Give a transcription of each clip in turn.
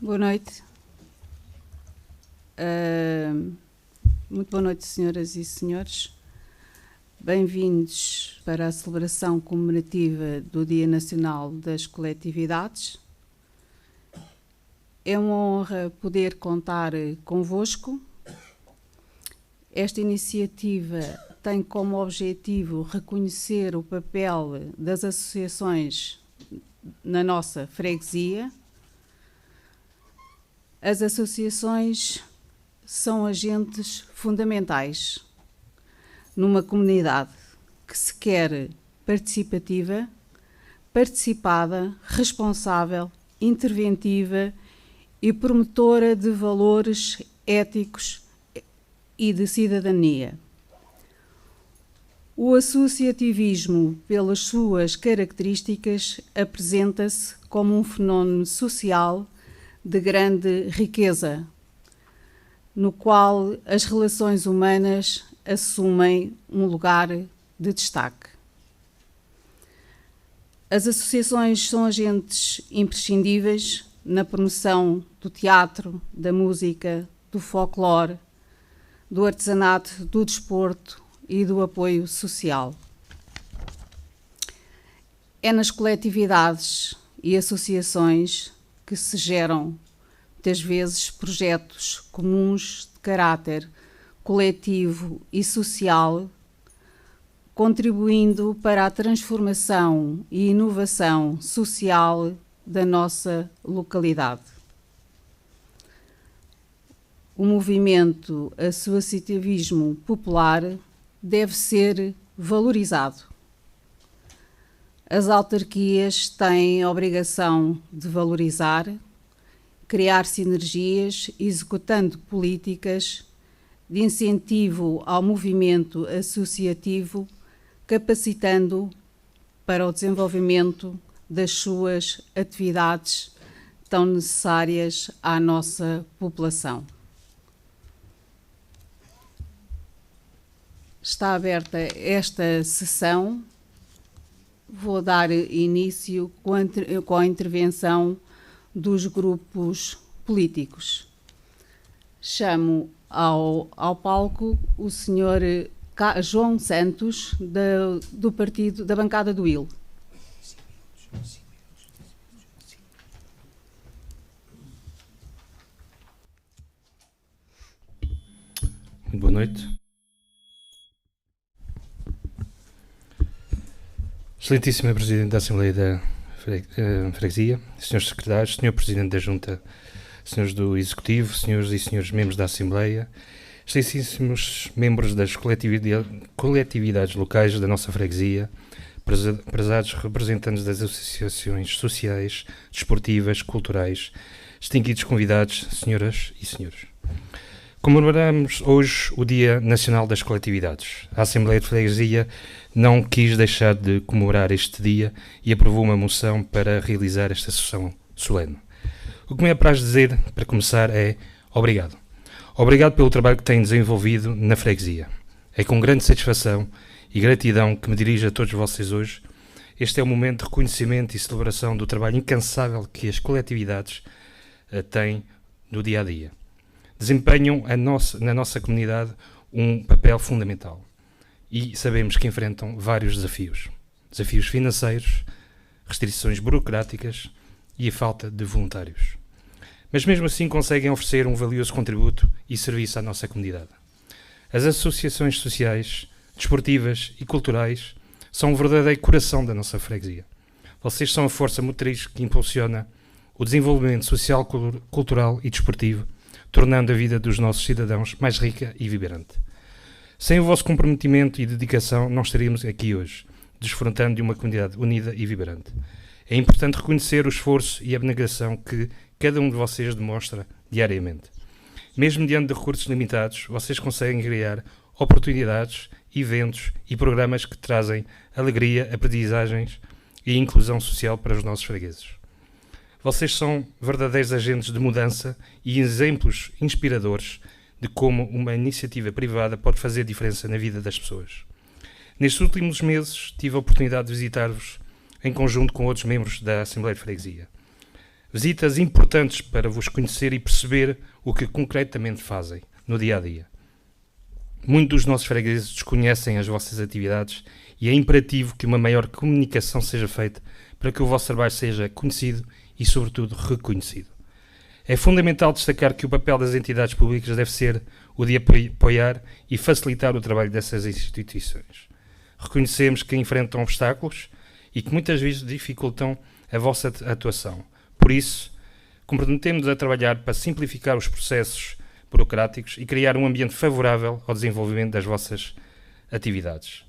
Boa noite. Muito boa noite, senhoras e senhores. Bem-vindos para a celebração comemorativa do Dia Nacional das Coletividades. É uma honra poder contar convosco. Esta iniciativa tem como objetivo reconhecer o papel das associações na nossa freguesia. As associações são agentes fundamentais numa comunidade que se quer participativa, participada, responsável, interventiva e promotora de valores éticos e de cidadania. O associativismo, pelas suas características, apresenta-se como um fenómeno social de grande riqueza, no qual as relações humanas assumem um lugar de destaque. As associações são agentes imprescindíveis na promoção do teatro, da música, do folclore, do artesanato, do desporto e do apoio social. É nas coletividades e associações que se geram, muitas vezes, projetos comuns de caráter coletivo e social, contribuindo para a transformação e inovação social da nossa localidade. O movimento associativismo popular deve ser valorizado. As autarquias têm a obrigação de valorizar, criar sinergias, executando políticas de incentivo ao movimento associativo, capacitando para o desenvolvimento das suas atividades tão necessárias à nossa população. Está aberta esta sessão. Vou dar início com a intervenção dos grupos políticos. Chamo ao palco o Sr. João Santos, do partido, da bancada do IL. Muito boa noite. Excelentíssima Presidente da Assembleia da Freguesia, Srs. Secretários, Sr. Presidente da Junta, Srs. do Executivo, Srs. e Srs. Membros da Assembleia, excelentíssimos membros das coletividades locais da nossa freguesia, prezados representantes das associações sociais, desportivas, culturais, distinguidos convidados, senhoras e senhores. Comemoramos hoje o Dia Nacional das Coletividades. A Assembleia de Freguesia não quis deixar de comemorar este dia e aprovou uma moção para realizar esta sessão solene. O que me apraz dizer, para começar, é obrigado. Obrigado pelo trabalho que têm desenvolvido na freguesia. É com grande satisfação e gratidão que me dirijo a todos vocês hoje. Este é um momento de reconhecimento e celebração do trabalho incansável que as coletividades têm no dia a dia. Desempenham na nossa comunidade um papel fundamental e sabemos que enfrentam vários desafios. Desafios financeiros, restrições burocráticas e a falta de voluntários. Mas mesmo assim conseguem oferecer um valioso contributo e serviço à nossa comunidade. As associações sociais, desportivas e culturais são o verdadeiro coração da nossa freguesia. Vocês são a força motriz que impulsiona o desenvolvimento social, cultural e desportivo, tornando a vida dos nossos cidadãos mais rica e vibrante. Sem o vosso comprometimento e dedicação, não estaríamos aqui hoje, desfrutando de uma comunidade unida e vibrante. É importante reconhecer o esforço e a abnegação que cada um de vocês demonstra diariamente. Mesmo diante de recursos limitados, vocês conseguem criar oportunidades, eventos e programas que trazem alegria, aprendizagens e inclusão social para os nossos fregueses. Vocês são verdadeiros agentes de mudança e exemplos inspiradores de como uma iniciativa privada pode fazer diferença na vida das pessoas. Nestes últimos meses tive a oportunidade de visitar-vos em conjunto com outros membros da Assembleia de Freguesia. Visitas importantes para vos conhecer e perceber o que concretamente fazem no dia a dia. Muitos dos nossos fregueses desconhecem as vossas atividades e é imperativo que uma maior comunicação seja feita para que o vosso trabalho seja conhecido e, sobretudo, reconhecido. É fundamental destacar que o papel das entidades públicas deve ser o de apoiar e facilitar o trabalho dessas instituições. Reconhecemos que enfrentam obstáculos e que muitas vezes dificultam a vossa atuação. Por isso, comprometemos-nos a trabalhar para simplificar os processos burocráticos e criar um ambiente favorável ao desenvolvimento das vossas atividades.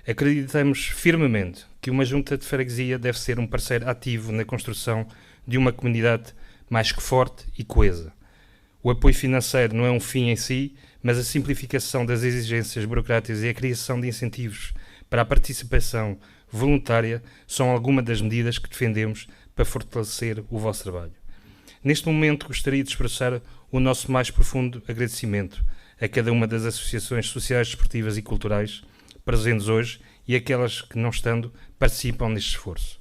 Acreditamos firmemente que uma junta de freguesia deve ser um parceiro ativo na construção de uma comunidade mais que forte e coesa. O apoio financeiro não é um fim em si, mas a simplificação das exigências burocráticas e a criação de incentivos para a participação voluntária são algumas das medidas que defendemos para fortalecer o vosso trabalho. Neste momento gostaria de expressar o nosso mais profundo agradecimento a cada uma das associações sociais, desportivas e culturais presentes hoje e aquelas que, não estando, participam neste esforço.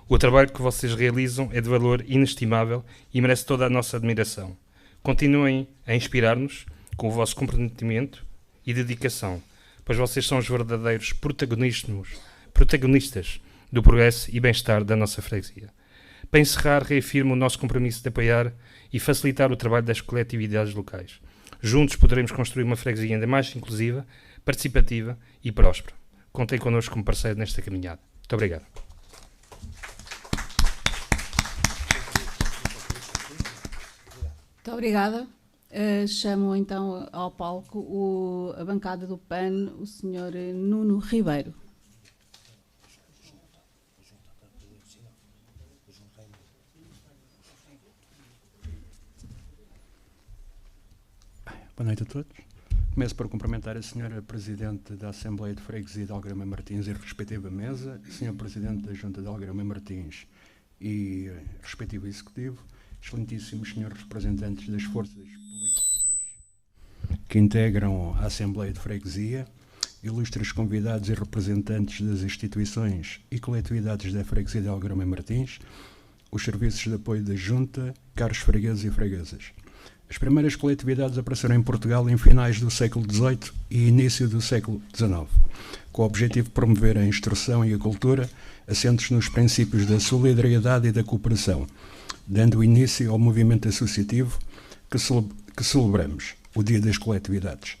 O trabalho que vocês realizam é de valor inestimável e merece toda a nossa admiração. Continuem a inspirar-nos com o vosso comprometimento e dedicação, pois vocês são os verdadeiros protagonistas do progresso e bem-estar da nossa freguesia. Para encerrar, reafirmo o nosso compromisso de apoiar e facilitar o trabalho das coletividades locais. Juntos poderemos construir uma freguesia ainda mais inclusiva, participativa e próspera. Contem connosco como parceiro nesta caminhada. Muito obrigado. Muito obrigada. Chamo então ao palco a bancada do PAN, o Sr. Nuno Ribeiro. Boa noite a todos. Começo por cumprimentar a Sra. Presidente da Assembleia de Freguesia de Algrama Martins e respectiva mesa, Sr. Presidente da Junta de Algrama Martins e respectivo Executivo, excelentíssimos senhores representantes das forças políticas que integram a Assembleia de Freguesia, ilustres convidados e representantes das instituições e coletividades da Freguesia de Algrama Martins, os serviços de apoio da Junta, caros fregueses e freguesas. As primeiras coletividades apareceram em Portugal em finais do século XVIII e início do século XIX, com o objetivo de promover a instrução e a cultura assentes nos princípios da solidariedade e da cooperação, dando início ao movimento associativo que celebramos, o Dia das Coletividades.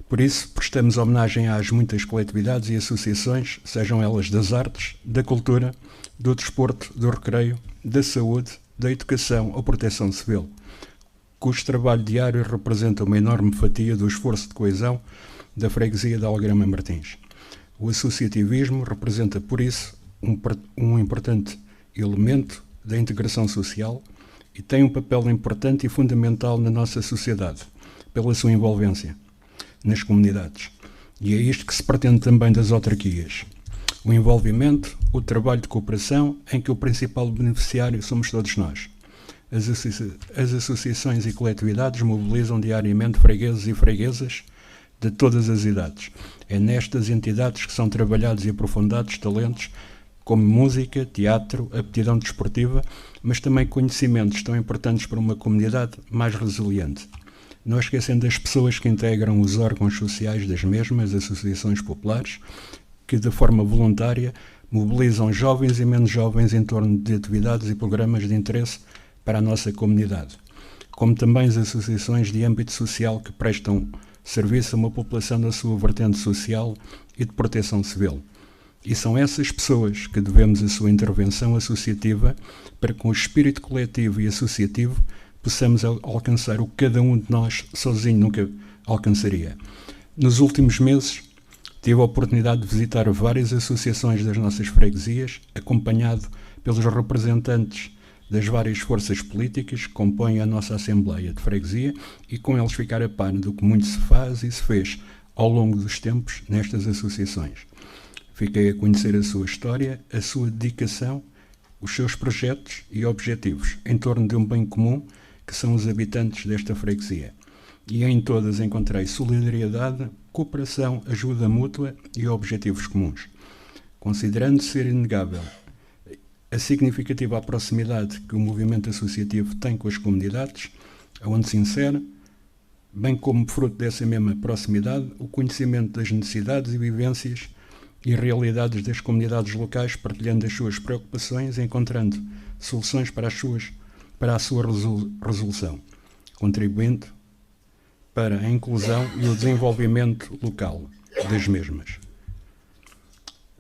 Por isso, prestamos homenagem às muitas coletividades e associações, sejam elas das artes, da cultura, do desporto, do recreio, da saúde, da educação ou proteção civil, cujo trabalho diário representa uma enorme fatia do esforço de coesão da freguesia de Algrama Martins. O associativismo representa, por isso, um importante elemento da integração social e tem um papel importante e fundamental na nossa sociedade, pela sua envolvência nas comunidades. E é isto que se pretende também das autarquias. O envolvimento, o trabalho de cooperação, em que o principal beneficiário somos todos nós. As associações e coletividades mobilizam diariamente fregueses e freguesas de todas as idades. É nestas entidades que são trabalhados e aprofundados talentos como música, teatro, aptidão desportiva, mas também conhecimentos tão importantes para uma comunidade mais resiliente. Não esquecendo as pessoas que integram os órgãos sociais das mesmas associações populares, que de forma voluntária mobilizam jovens e menos jovens em torno de atividades e programas de interesse para a nossa comunidade, como também as associações de âmbito social que prestam serviço a uma população da sua vertente social e de proteção civil. E são essas pessoas que devemos a sua intervenção associativa para que com o espírito coletivo e associativo possamos alcançar o que cada um de nós sozinho nunca alcançaria. Nos últimos meses, tive a oportunidade de visitar várias associações das nossas freguesias, acompanhado pelos representantes das várias forças políticas que compõem a nossa Assembleia de Freguesia e com eles ficar a par do que muito se faz e se fez ao longo dos tempos nestas associações. Fiquei a conhecer a sua história, a sua dedicação, os seus projetos e objetivos em torno de um bem comum que são os habitantes desta freguesia. E em todas encontrei solidariedade, cooperação, ajuda mútua e objetivos comuns. Considerando ser inegável a significativa proximidade que o movimento associativo tem com as comunidades, aonde se insere, bem como fruto dessa mesma proximidade, o conhecimento das necessidades e vivências e realidades das comunidades locais, partilhando as suas preocupações e encontrando soluções para a sua resolução, contribuindo para a inclusão e o desenvolvimento local das mesmas.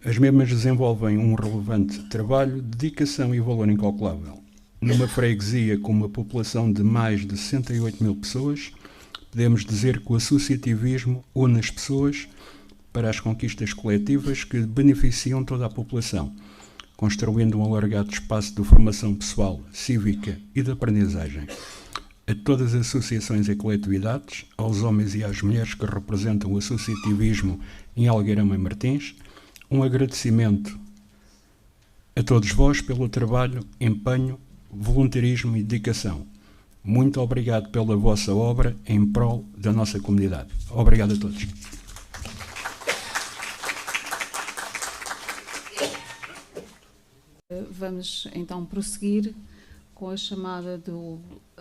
As mesmas desenvolvem um relevante trabalho, dedicação e valor incalculável. Numa freguesia com uma população de mais de 68 mil pessoas, podemos dizer que o associativismo une as pessoas para as conquistas coletivas que beneficiam toda a população, construindo um alargado espaço de formação pessoal, cívica e de aprendizagem. A todas as associações e coletividades, aos homens e às mulheres que representam o associativismo em Algueirão e Martins, um agradecimento a todos vós pelo trabalho, empenho, voluntarismo e dedicação. Muito obrigado pela vossa obra em prol da nossa comunidade. Obrigado a todos. Vamos então prosseguir com a chamada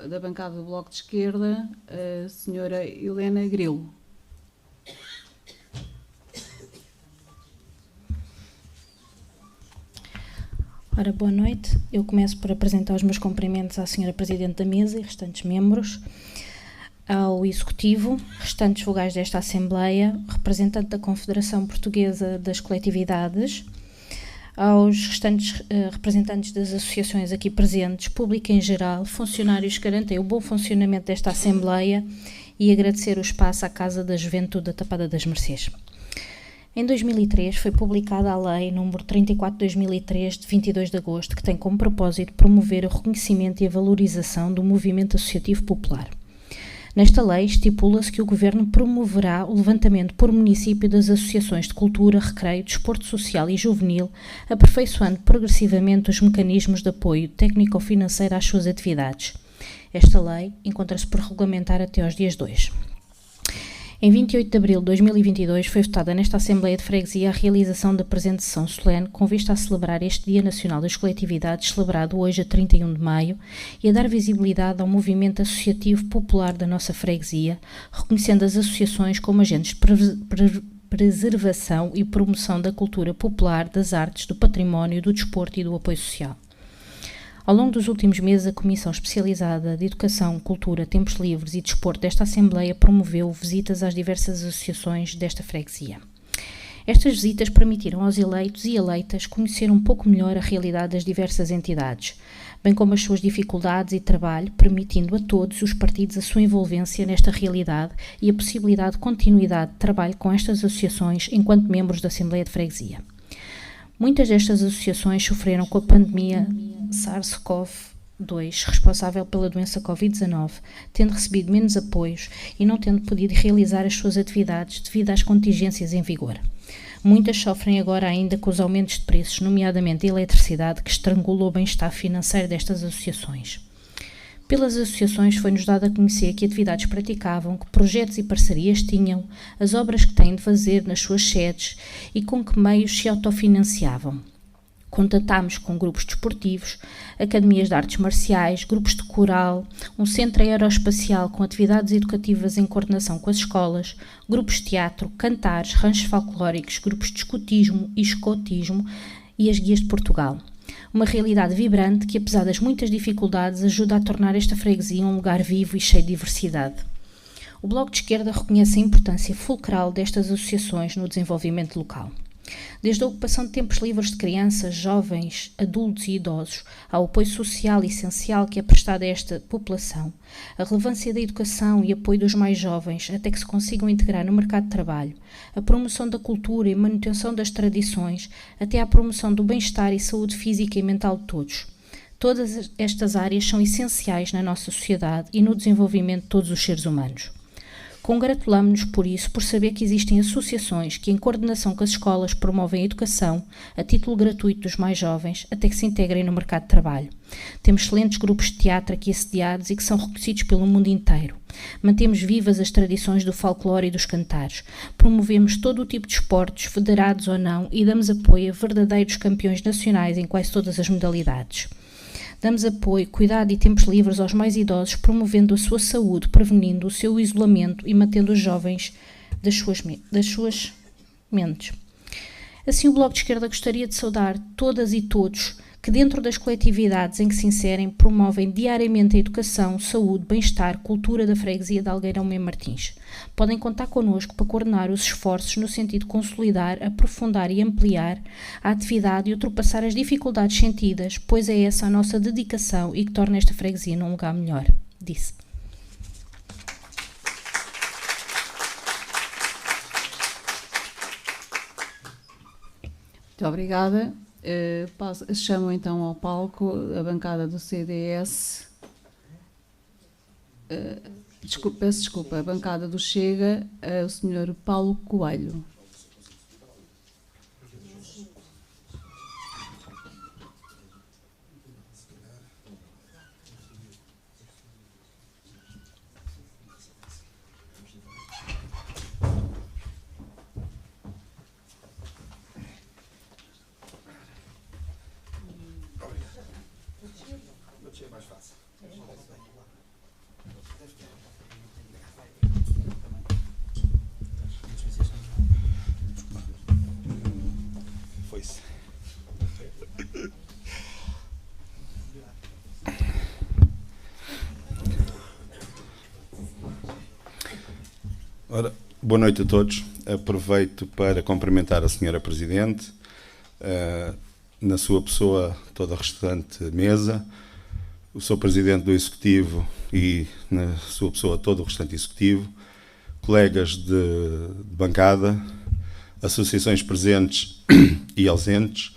da bancada do Bloco de Esquerda, a senhora Helena Grilo. Ora, boa noite. Eu começo por apresentar os meus cumprimentos à senhora Presidente da Mesa e restantes membros, ao Executivo, restantes vogais desta Assembleia, representante da Confederação Portuguesa das Coletividades, aos restantes representantes das associações aqui presentes, público em geral, funcionários que garantem o bom funcionamento desta Assembleia e agradecer o espaço à Casa da Juventude da Tapada das Mercês. Em 2003 foi publicada a Lei nº 34/2003, de 22 de agosto, que tem como propósito promover o reconhecimento e a valorização do movimento associativo popular. Nesta lei estipula-se que o Governo promoverá o levantamento por município das associações de cultura, recreio, desporto social e juvenil, aperfeiçoando progressivamente os mecanismos de apoio técnico-financeiro às suas atividades. Esta lei encontra-se por regulamentar até aos dias 2. Em 28 de abril de 2022 foi votada nesta Assembleia de Freguesia a realização da presente sessão solene com vista a celebrar este Dia Nacional das Coletividades, celebrado hoje a 31 de maio, e a dar visibilidade ao movimento associativo popular da nossa freguesia, reconhecendo as associações como agentes de preservação e promoção da cultura popular, das artes, do património, do desporto e do apoio social. Ao longo dos últimos meses, a Comissão Especializada de Educação, Cultura, Tempos Livres e Desporto desta Assembleia promoveu visitas às diversas associações desta freguesia. Estas visitas permitiram aos eleitos e eleitas conhecer um pouco melhor a realidade das diversas entidades, bem como as suas dificuldades e trabalho, permitindo a todos os partidos a sua envolvência nesta realidade e a possibilidade de continuidade de trabalho com estas associações enquanto membros da Assembleia de Freguesia. Muitas destas associações sofreram com a pandemia SARS-CoV-2, responsável pela doença Covid-19, tendo recebido menos apoios e não tendo podido realizar as suas atividades devido às contingências em vigor. Muitas sofrem agora ainda com os aumentos de preços, nomeadamente a eletricidade, que estrangulou o bem-estar financeiro destas associações. Pelas associações foi-nos dado a conhecer que atividades praticavam, que projetos e parcerias tinham, as obras que têm de fazer nas suas sedes e com que meios se autofinanciavam. Contatámos com grupos desportivos, academias de artes marciais, grupos de coral, um centro aeroespacial com atividades educativas em coordenação com as escolas, grupos de teatro, cantares, ranchos folclóricos, grupos de escotismo e escotismo e as guias de Portugal. Uma realidade vibrante que, apesar das muitas dificuldades, ajuda a tornar esta freguesia um lugar vivo e cheio de diversidade. O Bloco de Esquerda reconhece a importância fulcral destas associações no desenvolvimento local. Desde a ocupação de tempos livres de crianças, jovens, adultos e idosos, ao apoio social essencial que é prestado a esta população, a relevância da educação e apoio dos mais jovens até que se consigam integrar no mercado de trabalho, a promoção da cultura e manutenção das tradições, até à promoção do bem-estar e saúde física e mental de todos. Todas estas áreas são essenciais na nossa sociedade e no desenvolvimento de todos os seres humanos. Congratulamo-nos, por isso, por saber que existem associações que, em coordenação com as escolas, promovem a educação, a título gratuito dos mais jovens, até que se integrem no mercado de trabalho. Temos excelentes grupos de teatro aqui assediados e que são reconhecidos pelo mundo inteiro. Mantemos vivas as tradições do folclore e dos cantares. Promovemos todo o tipo de esportes, federados ou não, e damos apoio a verdadeiros campeões nacionais em quase todas as modalidades. Damos apoio, cuidado e tempos livres aos mais idosos, promovendo a sua saúde, prevenindo o seu isolamento e mantendo os jovens das suas mentes. Assim, o Bloco de Esquerda gostaria de saudar todas e todos que, dentro das coletividades em que se inserem, promovem diariamente a educação, saúde, bem-estar, cultura da freguesia de Algueirão Mem Martins. Podem contar connosco para coordenar os esforços no sentido de consolidar, aprofundar e ampliar a atividade e ultrapassar as dificuldades sentidas, pois é essa a nossa dedicação e que torna esta freguesia num lugar melhor. Disse. Muito obrigada. Chamo então ao palco a bancada do CDS. Peço desculpa, a bancada do Chega, o Sr. Paulo Coelho. Ora, boa noite a todos. Aproveito para cumprimentar a Sra. Presidente, na sua pessoa toda a restante mesa, o Sr. Presidente do Executivo e na sua pessoa todo o restante Executivo, colegas de bancada, associações presentes e ausentes,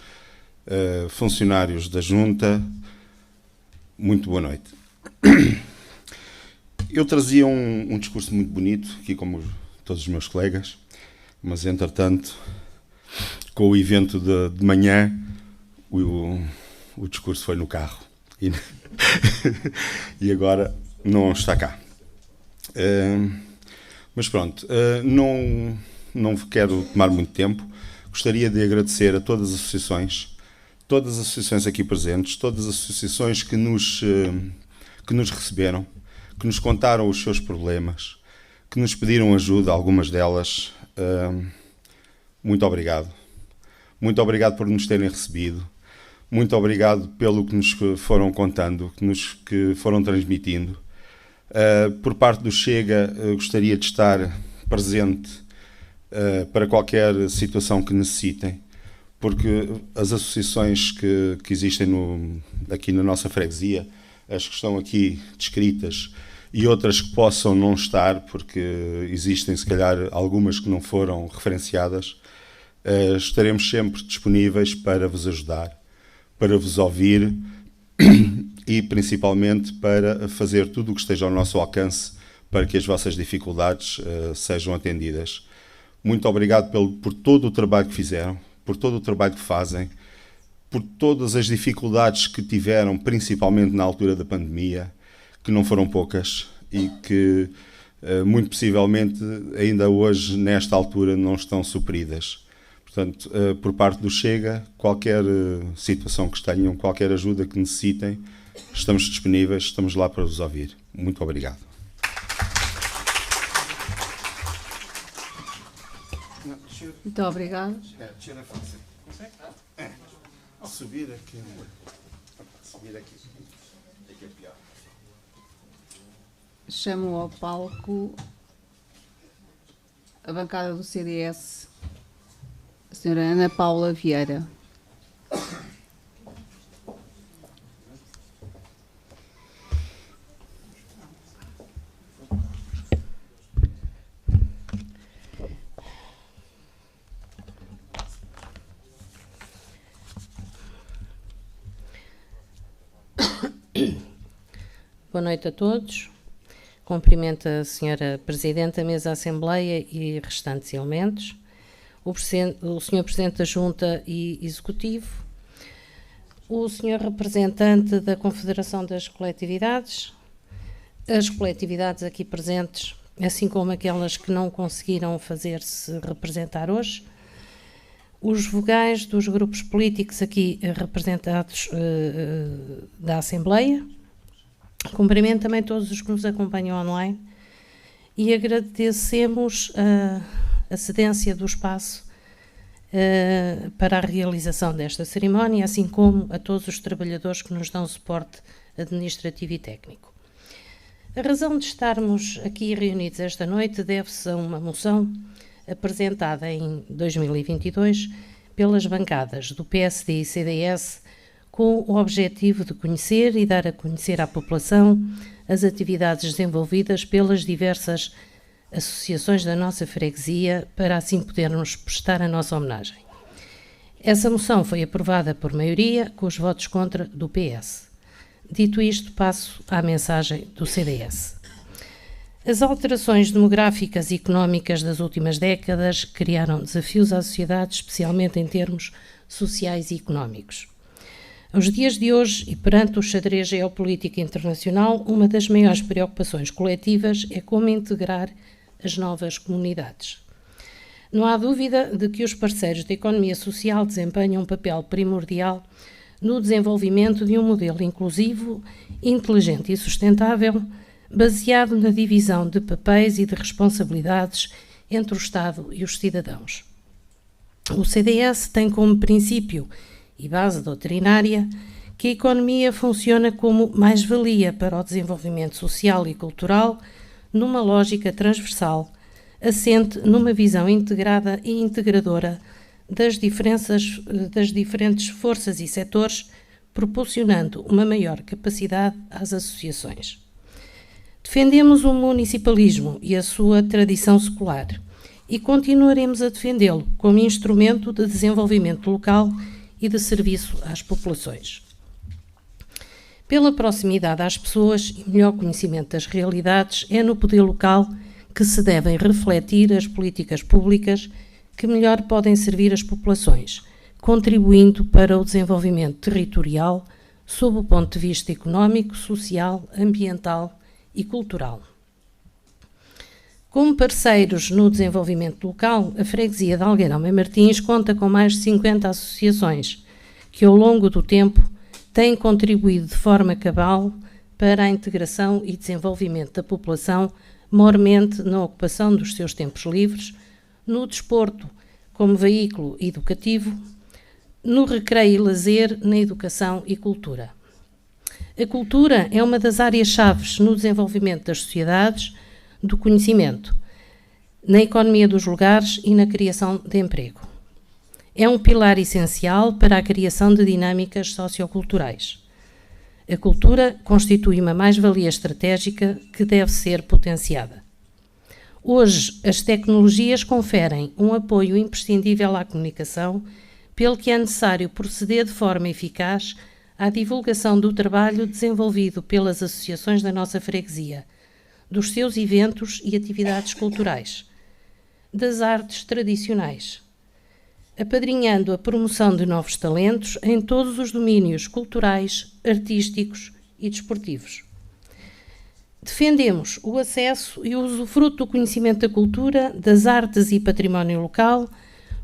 funcionários da Junta, muito boa noite. Eu trazia um discurso muito bonito, aqui como todos os meus colegas, mas entretanto, com o evento de manhã, o discurso foi no carro e agora não está cá. Mas pronto, não quero tomar muito tempo. Gostaria de agradecer a todas as associações aqui presentes, todas as associações que nos receberam, que nos contaram os seus problemas, que nos pediram ajuda, algumas delas. Muito obrigado. Muito obrigado por nos terem recebido. Muito obrigado pelo que nos foram contando, que foram transmitindo. Por parte do Chega, gostaria de estar presente para qualquer situação que necessitem, porque as associações que existem aqui na nossa freguesia, as que estão aqui descritas, e outras que possam não estar, porque existem se calhar algumas que não foram referenciadas, estaremos sempre disponíveis para vos ajudar, para vos ouvir e principalmente para fazer tudo o que esteja ao nosso alcance para que as vossas dificuldades sejam atendidas. Muito obrigado por todo o trabalho que fizeram, por todo o trabalho que fazem, por todas as dificuldades que tiveram, principalmente na altura da pandemia, que não foram poucas e que, muito possivelmente, ainda hoje, nesta altura, não estão supridas. Portanto, por parte do Chega, qualquer situação que tenham, qualquer ajuda que necessitem, estamos disponíveis, estamos lá para vos ouvir. Muito obrigado. Muito obrigado. Subir aqui. Subir aqui. Aqui é pior. Chamo ao palco a bancada do CDS, a Sra. Ana Paula Vieira. Boa noite a todos. Cumprimento a Sra. Presidente da Mesa da Assembleia e restantes elementos, o Sr. Presidente da Junta e Executivo, o Sr. Representante da Confederação das Coletividades, as coletividades aqui presentes, assim como aquelas que não conseguiram fazer-se representar hoje, os vogais dos grupos políticos aqui representados da Assembleia. Cumprimento também todos os que nos acompanham online e agradecemos a cedência do espaço para a realização desta cerimónia, assim como a todos os trabalhadores que nos dão suporte administrativo e técnico. A razão de estarmos aqui reunidos esta noite deve-se a uma moção apresentada em 2022 pelas bancadas do PSD e CDS, com o objetivo de conhecer e dar a conhecer à população as atividades desenvolvidas pelas diversas associações da nossa freguesia, para assim podermos prestar a nossa homenagem. Essa moção foi aprovada por maioria, com os votos contra do PS. Dito isto, passo à mensagem do CDS. As alterações demográficas e económicas das últimas décadas criaram desafios à sociedade, especialmente em termos sociais e económicos. Aos dias de hoje, e perante o xadrez geopolítico internacional, uma das maiores preocupações coletivas é como integrar as novas comunidades. Não há dúvida de que os parceiros da economia social desempenham um papel primordial no desenvolvimento de um modelo inclusivo, inteligente e sustentável, baseado na divisão de papéis e de responsabilidades entre o Estado e os cidadãos. O CDS tem como princípio e base doutrinária que a economia funciona como mais-valia para o desenvolvimento social e cultural, numa lógica transversal, assente numa visão integrada e integradora das diferentes forças e setores, proporcionando uma maior capacidade às associações. Defendemos o municipalismo e a sua tradição secular e continuaremos a defendê-lo como instrumento de desenvolvimento local e de serviço às populações. Pela proximidade às pessoas e melhor conhecimento das realidades, é no poder local que se devem refletir as políticas públicas que melhor podem servir as populações, contribuindo para o desenvolvimento territorial sob o ponto de vista económico, social, ambiental e cultural. Como parceiros no desenvolvimento local, a freguesia de Algueirão e Martins conta com mais de 50 associações que, ao longo do tempo, têm contribuído de forma cabal para a integração e desenvolvimento da população, maiormente na ocupação dos seus tempos livres, no desporto como veículo educativo, no recreio e lazer, na educação e cultura. A cultura é uma das áreas-chave no desenvolvimento das sociedades, do conhecimento, na economia dos lugares e na criação de emprego. É um pilar essencial para a criação de dinâmicas socioculturais. A cultura constitui uma mais-valia estratégica que deve ser potenciada. Hoje, as tecnologias conferem um apoio imprescindível à comunicação, pelo que é necessário proceder de forma eficaz à divulgação do trabalho desenvolvido pelas associações da nossa freguesia, dos seus eventos e atividades culturais, das artes tradicionais, apadrinhando a promoção de novos talentos em todos os domínios culturais, artísticos e desportivos. Defendemos o acesso e o usufruto do conhecimento da cultura, das artes e património local,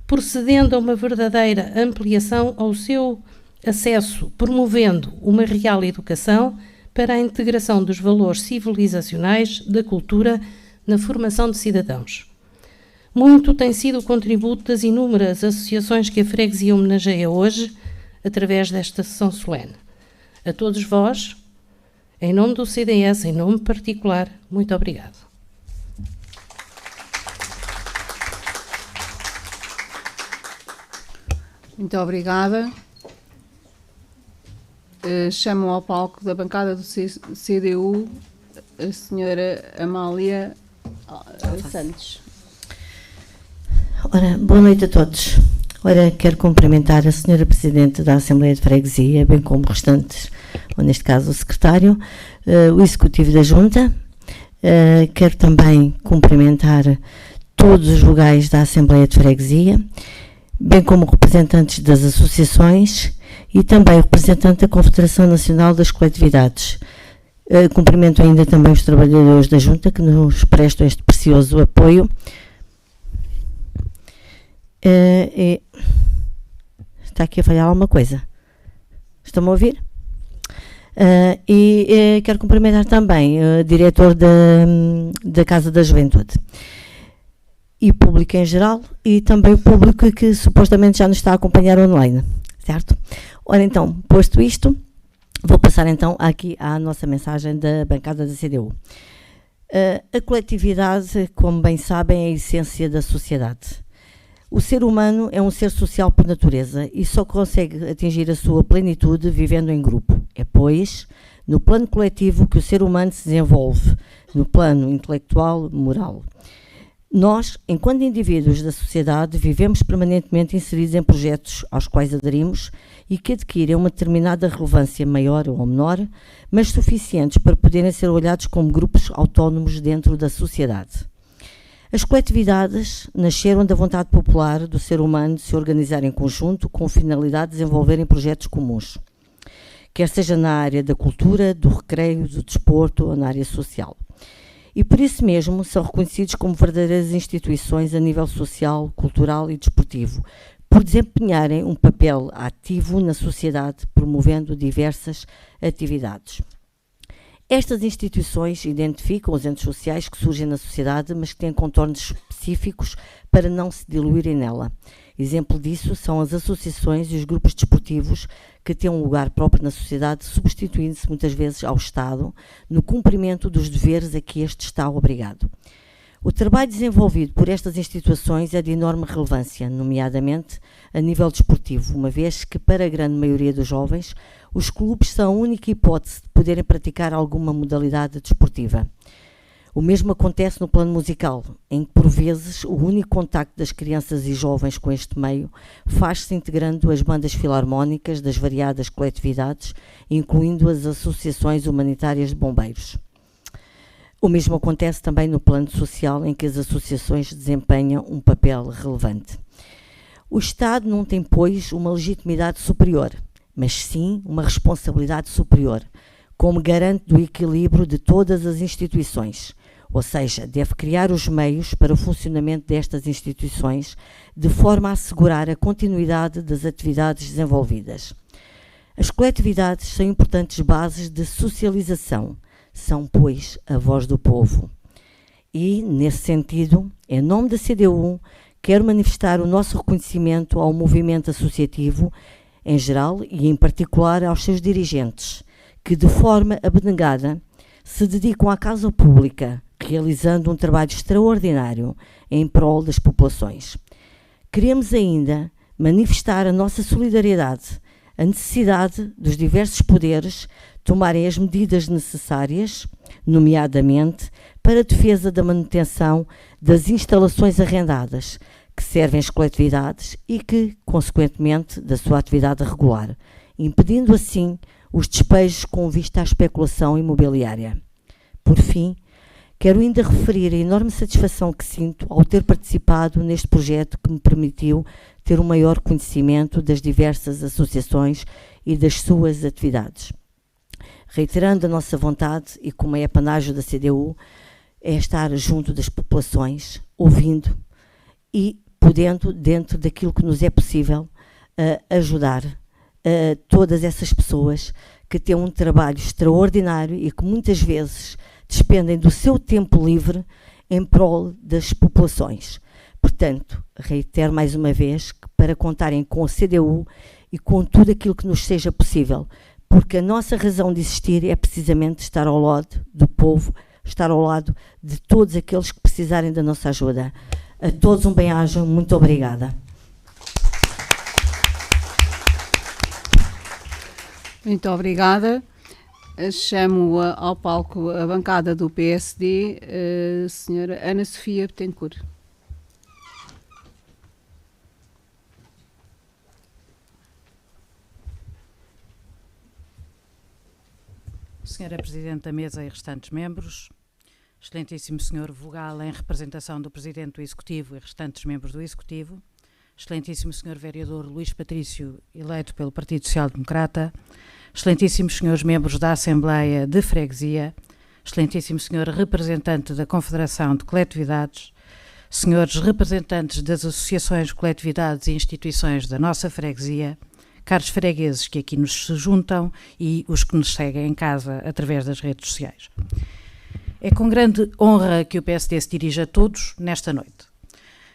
procedendo a uma verdadeira ampliação ao seu acesso, promovendo uma real educação para a integração dos valores civilizacionais da cultura na formação de cidadãos. Muito tem sido o contributo das inúmeras associações que a freguesia homenageia hoje, através desta sessão solene. A todos vós, em nome do CDS, em nome particular, muito obrigado. Muito obrigada. Chamo ao palco da bancada do CDU a senhora Amália Santos. Ora, boa noite a todos. Ora, quero cumprimentar a senhora Presidente da Assembleia de Freguesia, bem como restantes, ou neste caso o Secretário, o Executivo da Junta, Quero também cumprimentar todos os vogais da Assembleia de Freguesia, bem como representantes das associações e também o representante da Confederação Nacional das Coletividades. Cumprimento ainda também os trabalhadores da Junta que nos prestam este precioso apoio. Está aqui a falhar alguma coisa? Estão-me a ouvir? Quero cumprimentar também o diretor da Casa da Juventude e o público em geral e também o público que supostamente já nos está a acompanhar online, certo? Ora então, posto isto, vou passar então aqui à nossa mensagem da bancada da CDU. A coletividade, como bem sabem, é a essência da sociedade. O ser humano é um ser social por natureza e só consegue atingir a sua plenitude vivendo em grupo. É, pois, no plano coletivo que o ser humano se desenvolve, no plano intelectual, moral. Nós, enquanto indivíduos da sociedade, vivemos permanentemente inseridos em projetos aos quais aderimos e que adquirem uma determinada relevância maior ou menor, mas suficientes para poderem ser olhados como grupos autónomos dentro da sociedade. As coletividades nasceram da vontade popular do ser humano de se organizar em conjunto com a finalidade de desenvolverem projetos comuns, quer seja na área da cultura, do recreio, do desporto ou na área social. E por isso mesmo são reconhecidos como verdadeiras instituições a nível social, cultural e desportivo, por desempenharem um papel ativo na sociedade, promovendo diversas atividades. Estas instituições identificam os entes sociais que surgem na sociedade, mas que têm contornos específicos para não se diluírem nela. Exemplo disso são as associações e os grupos desportivos que têm um lugar próprio na sociedade, substituindo-se muitas vezes ao Estado no cumprimento dos deveres a que este está obrigado. O trabalho desenvolvido por estas instituições é de enorme relevância, nomeadamente a nível desportivo, uma vez que, para a grande maioria dos jovens, os clubes são a única hipótese de poderem praticar alguma modalidade desportiva. O mesmo acontece no plano musical, em que, por vezes, o único contacto das crianças e jovens com este meio faz-se integrando as bandas filarmónicas das variadas coletividades, incluindo as associações humanitárias de bombeiros. O mesmo acontece também no plano social, em que as associações desempenham um papel relevante. O Estado não tem, pois, uma legitimidade superior, mas sim uma responsabilidade superior, como garante do equilíbrio de todas as instituições, ou seja, deve criar os meios para o funcionamento destas instituições, de forma a assegurar a continuidade das atividades desenvolvidas. As coletividades são importantes bases de socialização, são, pois, a voz do povo. E, nesse sentido, em nome da CDU, quero manifestar o nosso reconhecimento ao movimento associativo em geral e, em particular, aos seus dirigentes, que, de forma abnegada, se dedicam à causa pública, realizando um trabalho extraordinário em prol das populações. Queremos ainda manifestar a nossa solidariedade, a necessidade dos diversos poderes tomarem as medidas necessárias, nomeadamente para a defesa da manutenção das instalações arrendadas, que servem as coletividades e que, consequentemente, da sua atividade regular, impedindo assim os despejos com vista à especulação imobiliária. Por fim, quero ainda referir a enorme satisfação que sinto ao ter participado neste projeto que me permitiu ter um maior conhecimento das diversas associações e das suas atividades. Reiterando a nossa vontade, e como é apanágio da CDU, é estar junto das populações, ouvindo e podendo, dentro daquilo que nos é possível, ajudar todas essas pessoas que têm um trabalho extraordinário e que muitas vezes despendem do seu tempo livre em prol das populações. Portanto, reitero mais uma vez que para contarem com a CDU e com tudo aquilo que nos seja possível, porque a nossa razão de existir é precisamente estar ao lado do povo, estar ao lado de todos aqueles que precisarem da nossa ajuda. A todos um bem-aja, muito obrigada. Muito obrigada. Chamo ao palco a bancada do PSD, a senhora Ana Sofia Betancourt. Senhora Presidente da Mesa e restantes membros, Excelentíssimo Sr. Vogal, em representação do Presidente do Executivo e restantes membros do Executivo, Excelentíssimo Sr. Vereador Luís Patrício, eleito pelo Partido Social Democrata, Excelentíssimos Srs. Membros da Assembleia de Freguesia, Excelentíssimo Sr. Representante da Confederação de Coletividades, Senhores Representantes das Associações, Coletividades e Instituições da nossa freguesia, caros fregueses que aqui nos se juntam e os que nos seguem em casa através das redes sociais. É com grande honra que o PSD se dirige a todos nesta noite.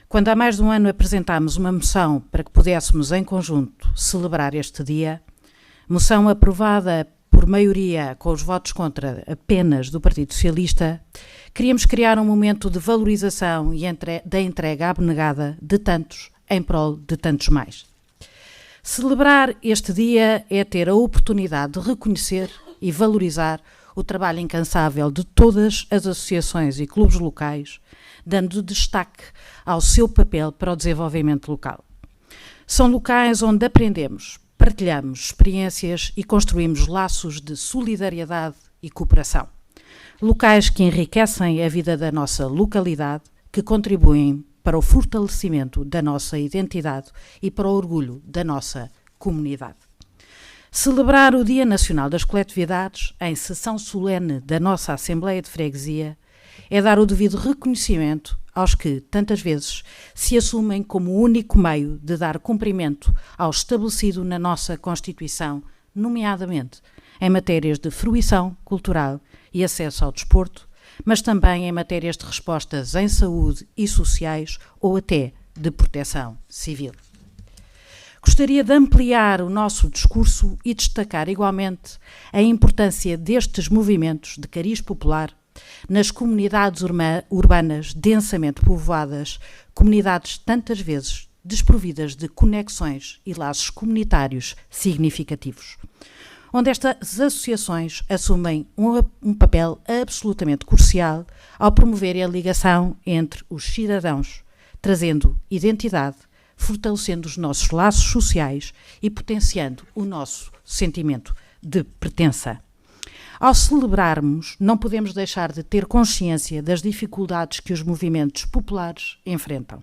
Quando há mais de um ano apresentámos uma moção para que pudéssemos em conjunto celebrar este dia, moção aprovada por maioria com os votos contra apenas do Partido Socialista, queríamos criar um momento de valorização e da entrega abnegada de tantos em prol de tantos mais. Celebrar este dia é ter a oportunidade de reconhecer e valorizar o trabalho incansável de todas as associações e clubes locais, dando destaque ao seu papel para o desenvolvimento local. São locais onde aprendemos, partilhamos experiências e construímos laços de solidariedade e cooperação. Locais que enriquecem a vida da nossa localidade, que contribuem para o fortalecimento da nossa identidade e para o orgulho da nossa comunidade. Celebrar o Dia Nacional das Coletividades em sessão solene da nossa Assembleia de Freguesia é dar o devido reconhecimento aos que, tantas vezes, se assumem como o único meio de dar cumprimento ao estabelecido na nossa Constituição, nomeadamente em matérias de fruição cultural e acesso ao desporto, mas também em matérias de respostas em saúde e sociais ou até de proteção civil. Gostaria de ampliar o nosso discurso e destacar igualmente a importância destes movimentos de cariz popular nas comunidades urbanas densamente povoadas, comunidades tantas vezes desprovidas de conexões e laços comunitários significativos, onde estas associações assumem um papel absolutamente crucial ao promover a ligação entre os cidadãos, trazendo identidade, fortalecendo os nossos laços sociais e potenciando o nosso sentimento de pertença. Ao celebrarmos, não podemos deixar de ter consciência das dificuldades que os movimentos populares enfrentam.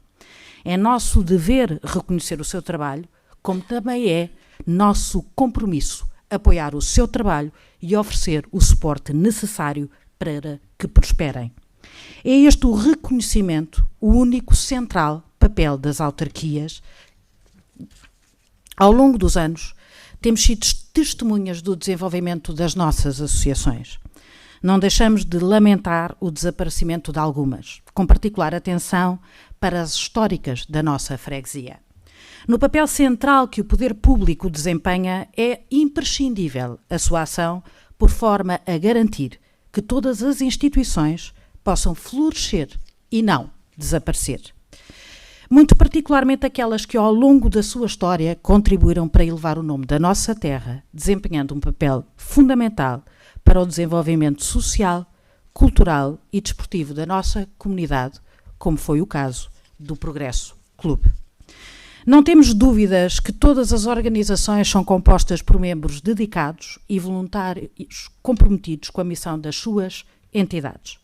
É nosso dever reconhecer o seu trabalho, como também é nosso compromisso apoiar o seu trabalho e oferecer o suporte necessário para que prosperem. É este o reconhecimento, o único central papel das autarquias. Ao longo dos anos, temos sido testemunhas do desenvolvimento das nossas associações. Não deixamos de lamentar o desaparecimento de algumas, com particular atenção para as históricas da nossa freguesia. No papel central que o poder público desempenha, é imprescindível a sua ação por forma a garantir que todas as instituições possam florescer e não desaparecer. Muito particularmente aquelas que ao longo da sua história contribuíram para elevar o nome da nossa terra, desempenhando um papel fundamental para o desenvolvimento social, cultural e desportivo da nossa comunidade, como foi o caso do Progresso Clube. Não temos dúvidas que todas as organizações são compostas por membros dedicados e voluntários comprometidos com a missão das suas entidades.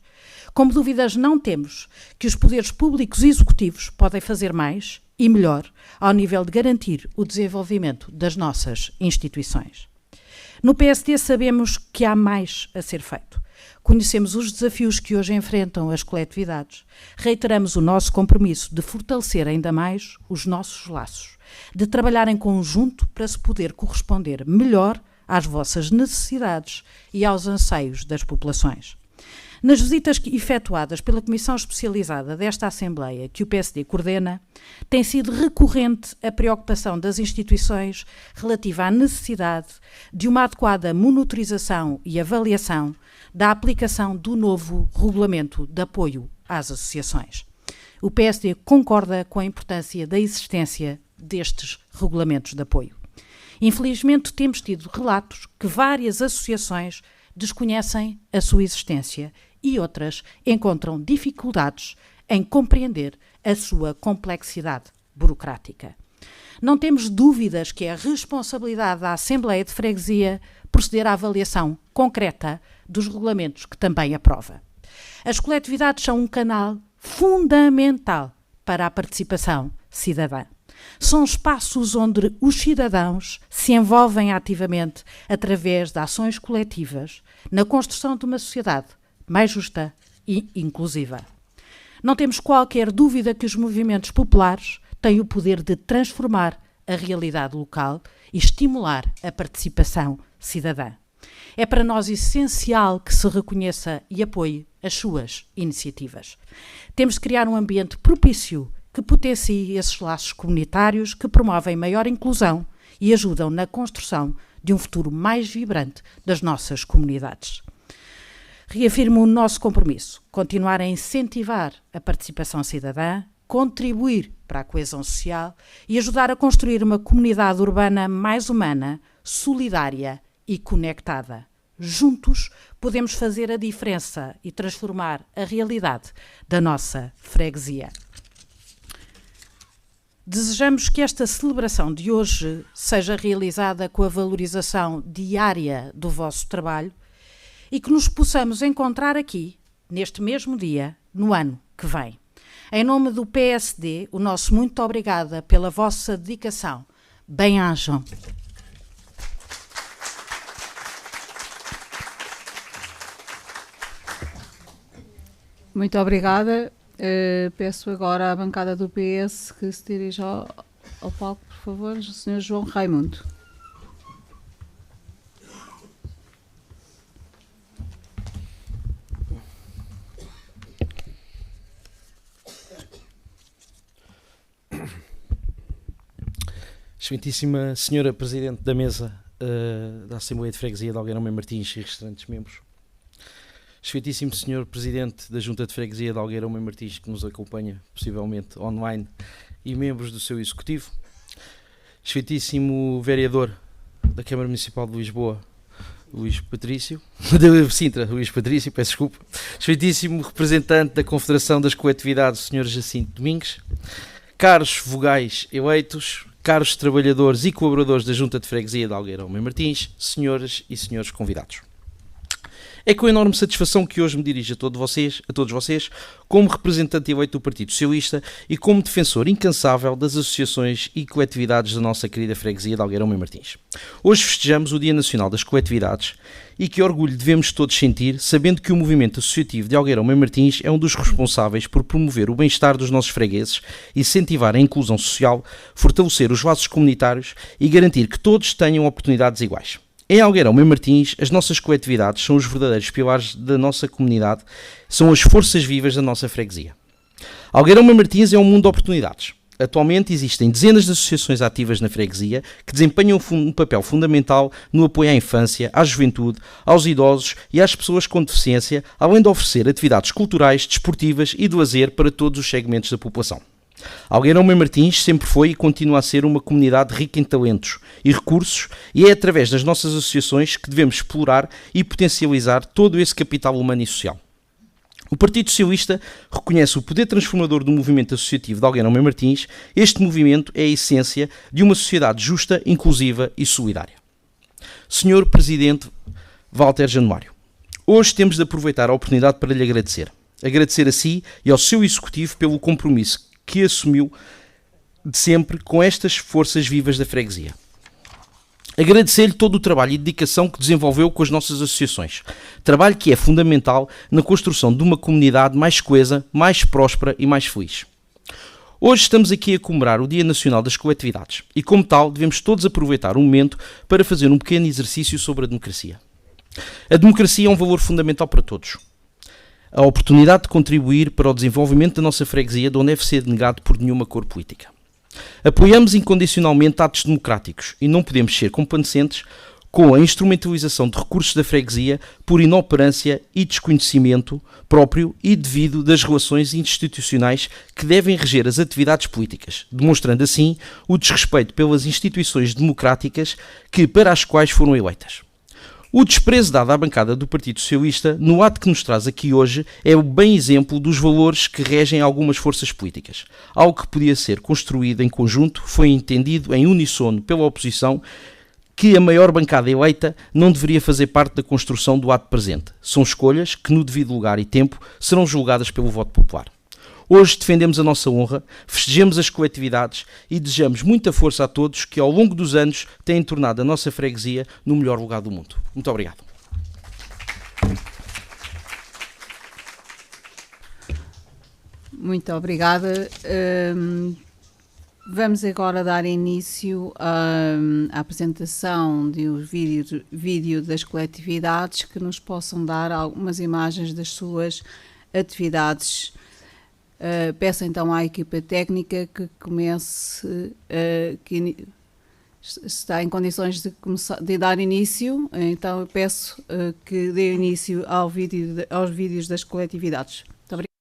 Como dúvidas não temos que os poderes públicos e executivos podem fazer mais e melhor ao nível de garantir o desenvolvimento das nossas instituições. No PSD sabemos que há mais a ser feito. Conhecemos os desafios que hoje enfrentam as coletividades. Reiteramos o nosso compromisso de fortalecer ainda mais os nossos laços, de trabalhar em conjunto para se poder corresponder melhor às vossas necessidades e aos anseios das populações. Nas visitas efetuadas pela Comissão Especializada desta Assembleia, que o PSD coordena, tem sido recorrente a preocupação das instituições relativa à necessidade de uma adequada monitorização e avaliação da aplicação do novo Regulamento de Apoio às Associações. O PSD concorda com a importância da existência destes regulamentos de apoio. Infelizmente, temos tido relatos que várias associações desconhecem a sua existência e outras encontram dificuldades em compreender a sua complexidade burocrática. Não temos dúvidas que é a responsabilidade da Assembleia de Freguesia proceder à avaliação concreta dos regulamentos que também aprova. As coletividades são um canal fundamental para a participação cidadã. São espaços onde os cidadãos se envolvem ativamente através de ações coletivas na construção de uma sociedade mais justa e inclusiva. Não temos qualquer dúvida que os movimentos populares têm o poder de transformar a realidade local e estimular a participação cidadã. É para nós essencial que se reconheça e apoie as suas iniciativas. Temos de criar um ambiente propício que potencie esses laços comunitários que promovem maior inclusão e ajudam na construção de um futuro mais vibrante das nossas comunidades. Reafirmo o nosso compromisso, continuar a incentivar a participação cidadã, contribuir para a coesão social e ajudar a construir uma comunidade urbana mais humana, solidária e conectada. Juntos podemos fazer a diferença e transformar a realidade da nossa freguesia. Desejamos que esta celebração de hoje seja realizada com a valorização diária do vosso trabalho e que nos possamos encontrar aqui, neste mesmo dia, no ano que vem. Em nome do PSD, o nosso muito obrigada pela vossa dedicação. Bem-ajam. Muito obrigada. Peço agora à bancada do PS que se dirija ao palco, por favor, o Sr. João Raimundo. Excelentíssima Senhora Presidente da Mesa da Assembleia de Freguesia de Algueirão Martins e restantes membros. Excelentíssimo Senhor Presidente da Junta de Freguesia de Algueirão Martins, que nos acompanha, possivelmente online, e membros do seu Executivo. Excelentíssimo Vereador da Câmara Municipal de Lisboa, Luís Patrício, de Sintra, Luís Patrício, peço desculpa. Excelentíssimo Representante da Confederação das Coletividades, Sr. Jacinto Domingues. Caros vogais eleitos, caros trabalhadores e colaboradores da Junta de Freguesia de Algueirão Martins, senhoras e senhores convidados. É com enorme satisfação que hoje me dirijo a todos vocês, como representante eleito do Partido Socialista e como defensor incansável das associações e coletividades da nossa querida freguesia de Algueirão Martins. Hoje festejamos o Dia Nacional das Coletividades e que orgulho devemos todos sentir, sabendo que o movimento associativo de Algueirão Martins é um dos responsáveis por promover o bem-estar dos nossos fregueses, incentivar a inclusão social, fortalecer os laços comunitários e garantir que todos tenham oportunidades iguais. Em Algueirão Martins, as nossas coletividades são os verdadeiros pilares da nossa comunidade, são as forças vivas da nossa freguesia. Algueirão Martins é um mundo de oportunidades. Atualmente existem dezenas de associações ativas na freguesia que desempenham um papel fundamental no apoio à infância, à juventude, aos idosos e às pessoas com deficiência, além de oferecer atividades culturais, desportivas e de lazer para todos os segmentos da população. Algueirão Martins sempre foi e continua a ser uma comunidade rica em talentos e recursos e é através das nossas associações que devemos explorar e potencializar todo esse capital humano e social. O Partido Socialista reconhece o poder transformador do movimento associativo de Algueirão Martins. Este movimento é a essência de uma sociedade justa, inclusiva e solidária. Senhor Presidente Walter Januário, hoje temos de aproveitar a oportunidade para lhe agradecer. Agradecer a si e ao seu Executivo pelo compromisso que assumiu de sempre com estas forças vivas da freguesia. Agradecer-lhe todo o trabalho e dedicação que desenvolveu com as nossas associações. Trabalho que é fundamental na construção de uma comunidade mais coesa, mais próspera e mais feliz. Hoje estamos aqui a comemorar o Dia Nacional das Coletividades e, como tal, devemos todos aproveitar o momento para fazer um pequeno exercício sobre a democracia. A democracia é um valor fundamental para todos. A oportunidade de contribuir para o desenvolvimento da nossa freguesia não deve ser negado por nenhuma cor política. Apoiamos incondicionalmente atos democráticos e não podemos ser complacentes com a instrumentalização de recursos da freguesia por inoperância e desconhecimento próprio e devido das relações institucionais que devem reger as atividades políticas, demonstrando assim o desrespeito pelas instituições democráticas para as quais foram eleitas. O desprezo dado à bancada do Partido Socialista no ato que nos traz aqui hoje é o bem exemplo dos valores que regem algumas forças políticas. Algo que podia ser construído em conjunto foi entendido em uníssono pela oposição que a maior bancada eleita não deveria fazer parte da construção do ato presente. São escolhas que, no devido lugar e tempo, serão julgadas pelo voto popular. Hoje defendemos a nossa honra, festejamos as coletividades e desejamos muita força a todos que, ao longo dos anos, têm tornado a nossa freguesia no melhor lugar do mundo. Muito obrigado. Muito obrigada. Vamos agora dar início à apresentação de um vídeo das coletividades que nos possam dar algumas imagens das suas atividades. Peço então à equipa técnica que comece, que está em condições de dar início, então eu peço que dê início aos vídeos das coletividades. Muito obrigada.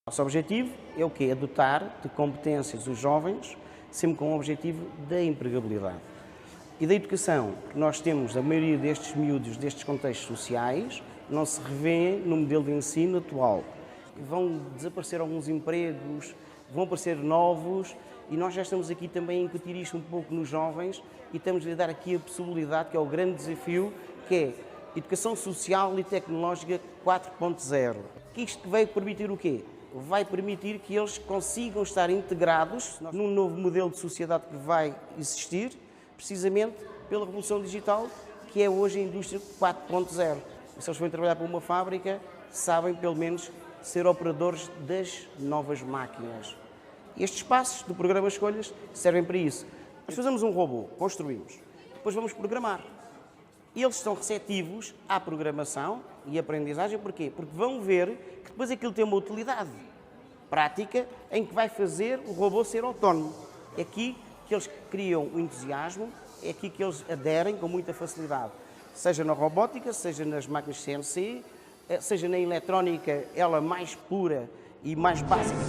Nosso objetivo é o quê? É dotar de competências os jovens, sempre com o objetivo da empregabilidade. E da educação, que nós temos, a maioria destes miúdos, destes contextos sociais, não se revêem no modelo de ensino atual. Vão desaparecer alguns empregos, vão aparecer novos, e nós já estamos aqui também a incutir isto um pouco nos jovens e estamos a dar aqui a possibilidade, que é o grande desafio, que é educação social e tecnológica 4.0. Que isto veio permitir o quê? Vai permitir que eles consigam estar integrados num novo modelo de sociedade que vai existir, precisamente pela revolução digital, que é hoje a indústria 4.0. Se eles forem trabalhar para uma fábrica, sabem pelo menos ser operadores das novas máquinas. Estes passos do programa Escolhas servem para isso. Nós fazemos um robô, construímos, depois vamos programar. E eles estão receptivos à programação e aprendizagem, porquê? Porque vão ver que depois aquilo tem uma utilidade prática em que vai fazer o robô ser autónomo. Aqui que eles criam o entusiasmo, é aqui que eles aderem com muita facilidade. Seja na robótica, seja nas máquinas CNC, seja na eletrónica, ela mais pura e mais básica.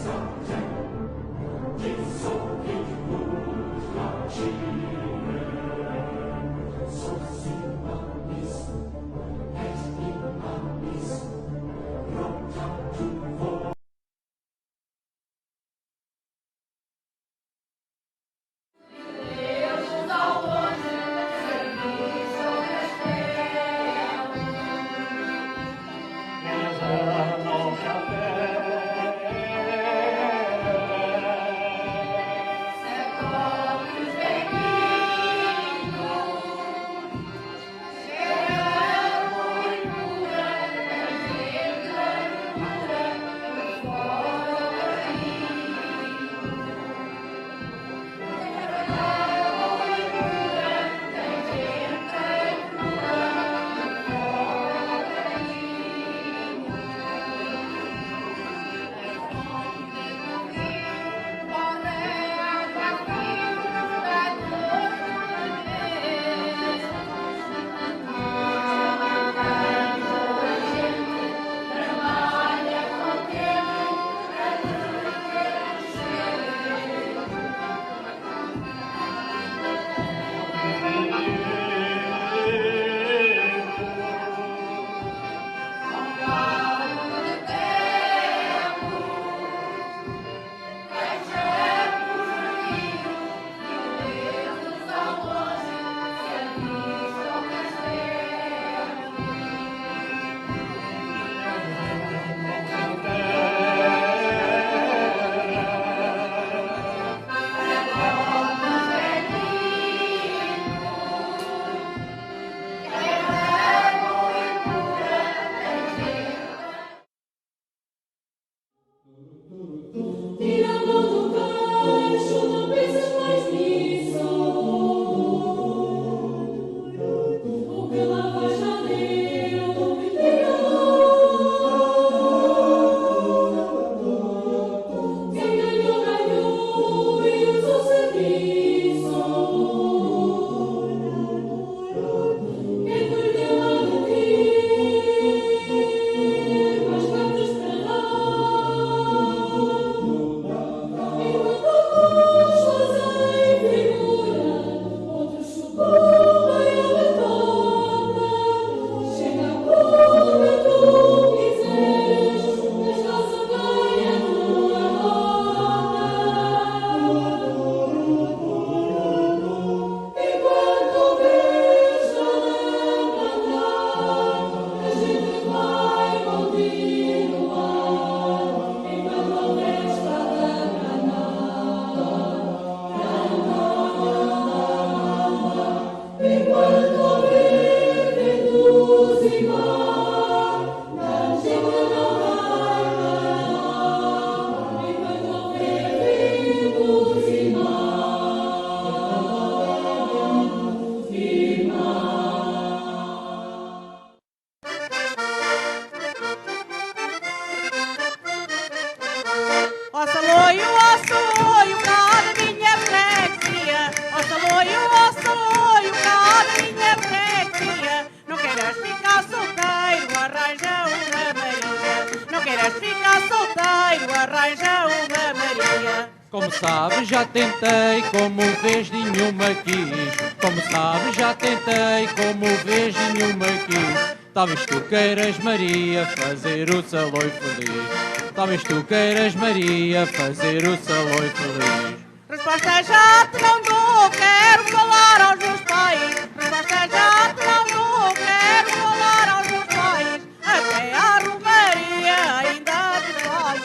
Como sabe, já tentei, como vez nenhuma quis. Como sabe, já tentei, como vez nenhuma quis. Talvez tu queiras, Maria, fazer o saloio feliz. Talvez tu queiras, Maria, fazer o saloio feliz. Resposta já te não dou, quero falar aos meus pais. Resposta já te não dou, quero falar aos meus pais. Até à Romaria ainda te falo,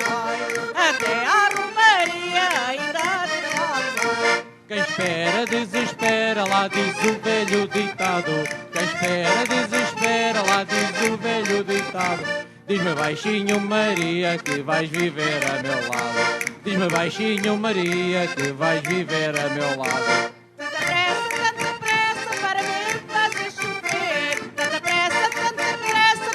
até à Romaria ainda te falo. Quem espera, desespera, lá diz o velho ditado. Quem espera, desespera, lá diz o velho ditado. Diz-me baixinho, Maria, que vais viver a meu lado. Diz-me baixinho, Maria, que vais viver a meu lado. Tanta pressa para me fazer sofrer. Tanta pressa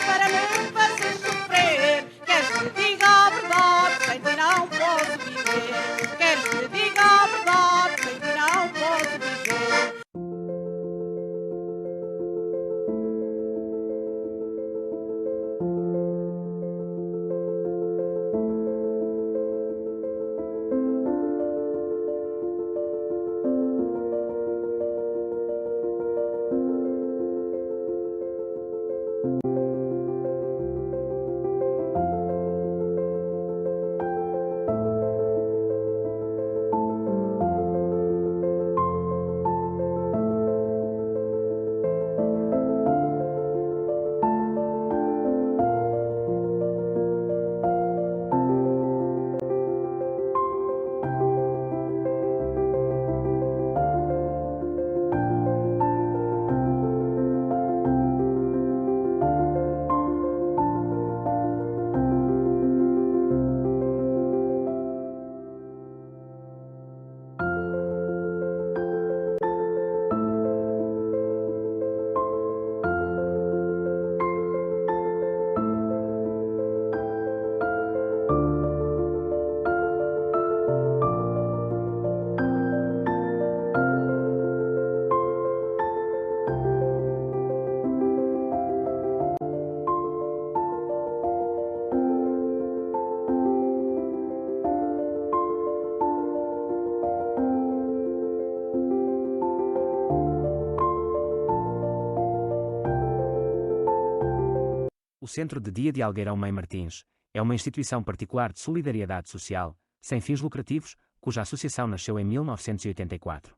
para me fazer sofrer. Queres que te diga a verdade, sem ti não posso viver. Queres que te diga a verdade, sem ti não posso viver. O Centro de Dia de Algueirão Mãe Martins é uma instituição particular de solidariedade social, sem fins lucrativos, cuja associação nasceu em 1984.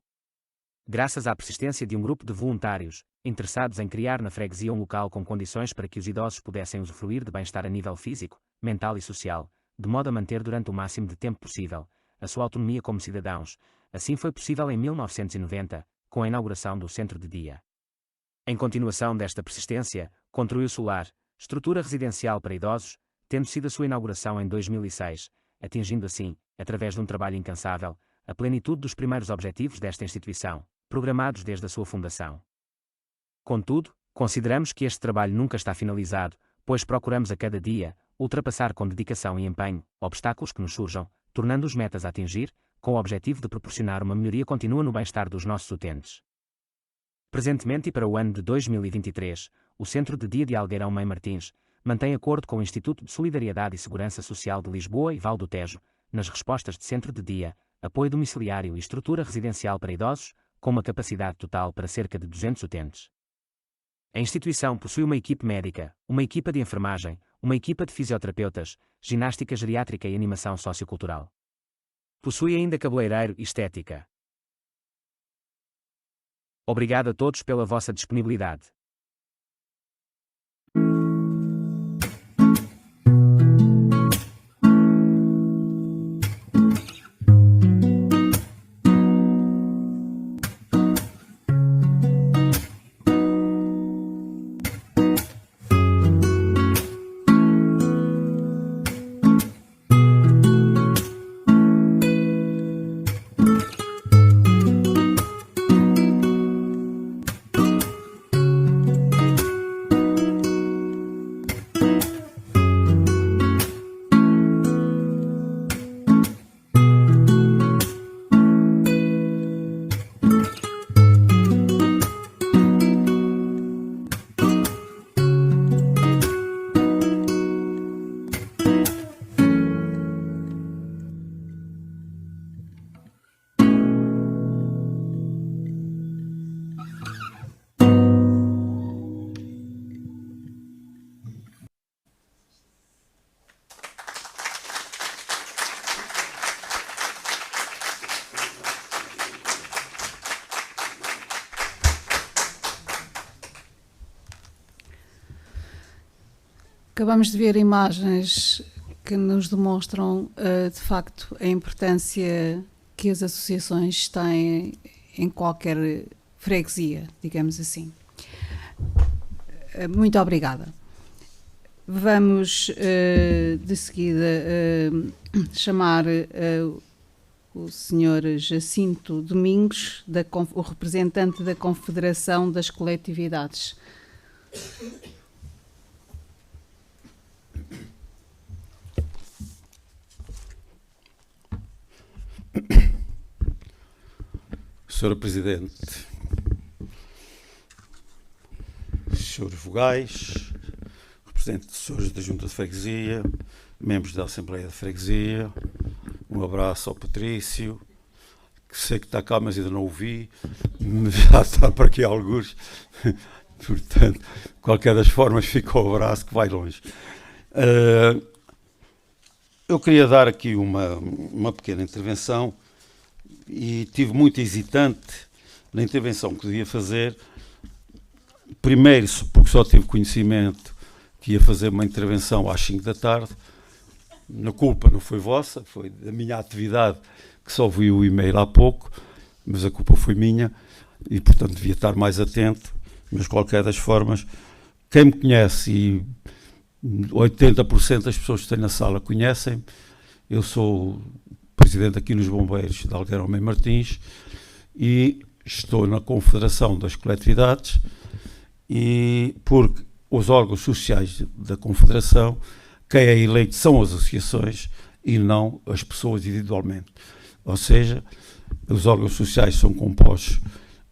Graças à persistência de um grupo de voluntários, interessados em criar na freguesia um local com condições para que os idosos pudessem usufruir de bem-estar a nível físico, mental e social, de modo a manter durante o máximo de tempo possível a sua autonomia como cidadãos, assim foi possível em 1990, com a inauguração do Centro de Dia. Em continuação desta persistência, construiu o Solar, estrutura residencial para idosos, tendo sido a sua inauguração em 2006, atingindo assim, através de um trabalho incansável, a plenitude dos primeiros objetivos desta instituição, programados desde a sua fundação. Contudo, consideramos que este trabalho nunca está finalizado, pois procuramos a cada dia ultrapassar com dedicação e empenho obstáculos que nos surjam, tornando-os metas a atingir, com o objetivo de proporcionar uma melhoria contínua no bem-estar dos nossos utentes. Presentemente e para o ano de 2023, o Centro de Dia de Algueirão Mãe Martins mantém acordo com o Instituto de Solidariedade e Segurança Social de Lisboa e Val do Tejo, nas respostas de centro de dia, apoio domiciliário e estrutura residencial para idosos, com uma capacidade total para cerca de 200 utentes. A instituição possui uma equipe médica, uma equipa de enfermagem, uma equipa de fisioterapeutas, ginástica geriátrica e animação sociocultural. Possui ainda cabeleireiro e estética. Obrigado a todos pela vossa disponibilidade. Acabamos de ver imagens que nos demonstram, de facto, a importância que as associações têm em qualquer freguesia, digamos assim. Muito obrigada. Vamos, de seguida, chamar o Sr. Jacinto Domingos, o representante da Confederação das Coletividades. Senhora Presidente, senhores vogais, representantes dos senhores da Junta de Freguesia, membros da Assembleia de Freguesia, um abraço ao Patrício, que sei que está cá, mas ainda não o vi, já está para aqui alguns. Portanto, qualquer das formas, fica o abraço que vai longe. Eu queria dar aqui uma pequena intervenção e tive muito hesitante na intervenção que devia fazer. Primeiro, porque só tive conhecimento que ia fazer uma intervenção às 5 da tarde. A culpa não foi vossa, foi da minha atividade, que só vi o e-mail há pouco, mas a culpa foi minha e, portanto, devia estar mais atento. Mas, de qualquer das formas, quem me conhece, e 80% das pessoas que têm na sala conhecem-me, eu sou presidente aqui nos Bombeiros de Algueirão-Mem Martins e estou na Confederação das Coletividades, e porque os órgãos sociais da Confederação, quem é eleito são as associações e não as pessoas individualmente. Ou seja, os órgãos sociais são compostos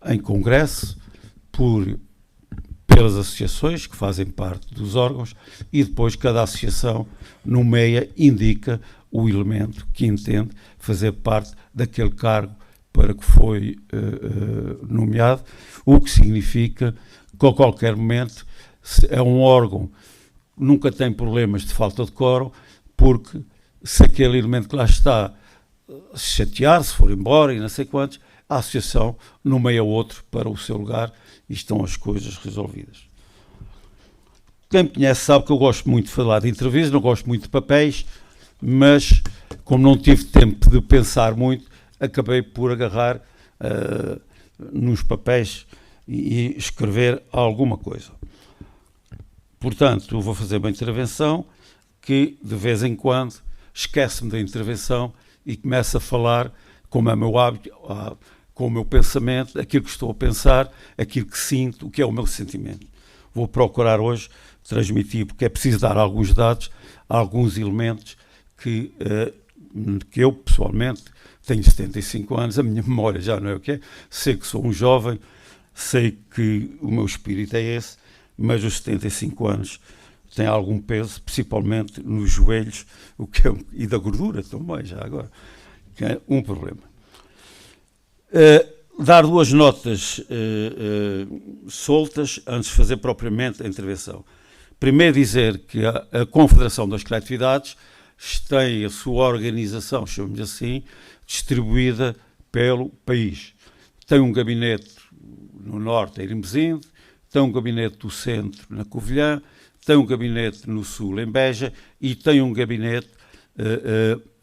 em congresso pelas associações que fazem parte dos órgãos e depois cada associação nomeia, indica o elemento que entende fazer parte daquele cargo para que foi nomeado, o que significa que a qualquer momento é um órgão, nunca tem problemas de falta de quórum, porque se aquele elemento que lá está se chatear, se for embora e não sei quantos, a associação nomeia outro para o seu lugar e estão as coisas resolvidas. Quem me conhece sabe que eu gosto muito de falar de entrevistas, não gosto muito de papéis, mas como não tive tempo de pensar muito, acabei por agarrar nos papéis e escrever alguma coisa. Portanto, eu vou fazer uma intervenção que, de vez em quando, esquece-me da intervenção e começo a falar, como é meu hábito, com o meu pensamento, aquilo que estou a pensar, aquilo que sinto, o que é o meu sentimento. Vou procurar hoje transmitir, porque é preciso dar alguns dados, alguns elementos que eu, pessoalmente, tenho 75 anos, a minha memória já não é o que é, sei que sou um jovem, sei que o meu espírito é esse, mas os 75 anos têm algum peso, principalmente nos joelhos, o que é, e da gordura também, já agora, que é um problema. Dar duas notas soltas antes de fazer propriamente a intervenção. Primeiro dizer que a Confederação das Coletividades tem a sua organização, chamamos assim, distribuída pelo país. Tem um gabinete no norte, em Irmesinde, tem um gabinete do centro, na Covilhã, tem um gabinete no sul, em Beja, e tem um gabinete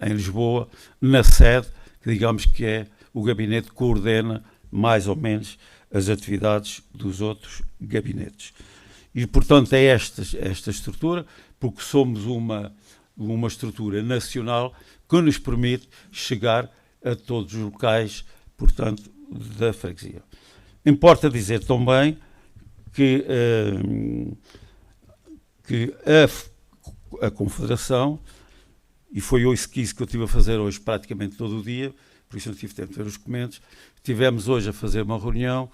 em Lisboa, na sede, que digamos que é o gabinete que coordena mais ou menos as atividades dos outros gabinetes. E, portanto, é esta estrutura, porque somos uma estrutura nacional que nos permite chegar a todos os locais, portanto, da freguesia. Importa dizer também que a Confederação, e foi isso que eu estive a fazer hoje praticamente todo o dia, por isso não tive tempo de ver os documentos, tivemos hoje a fazer uma reunião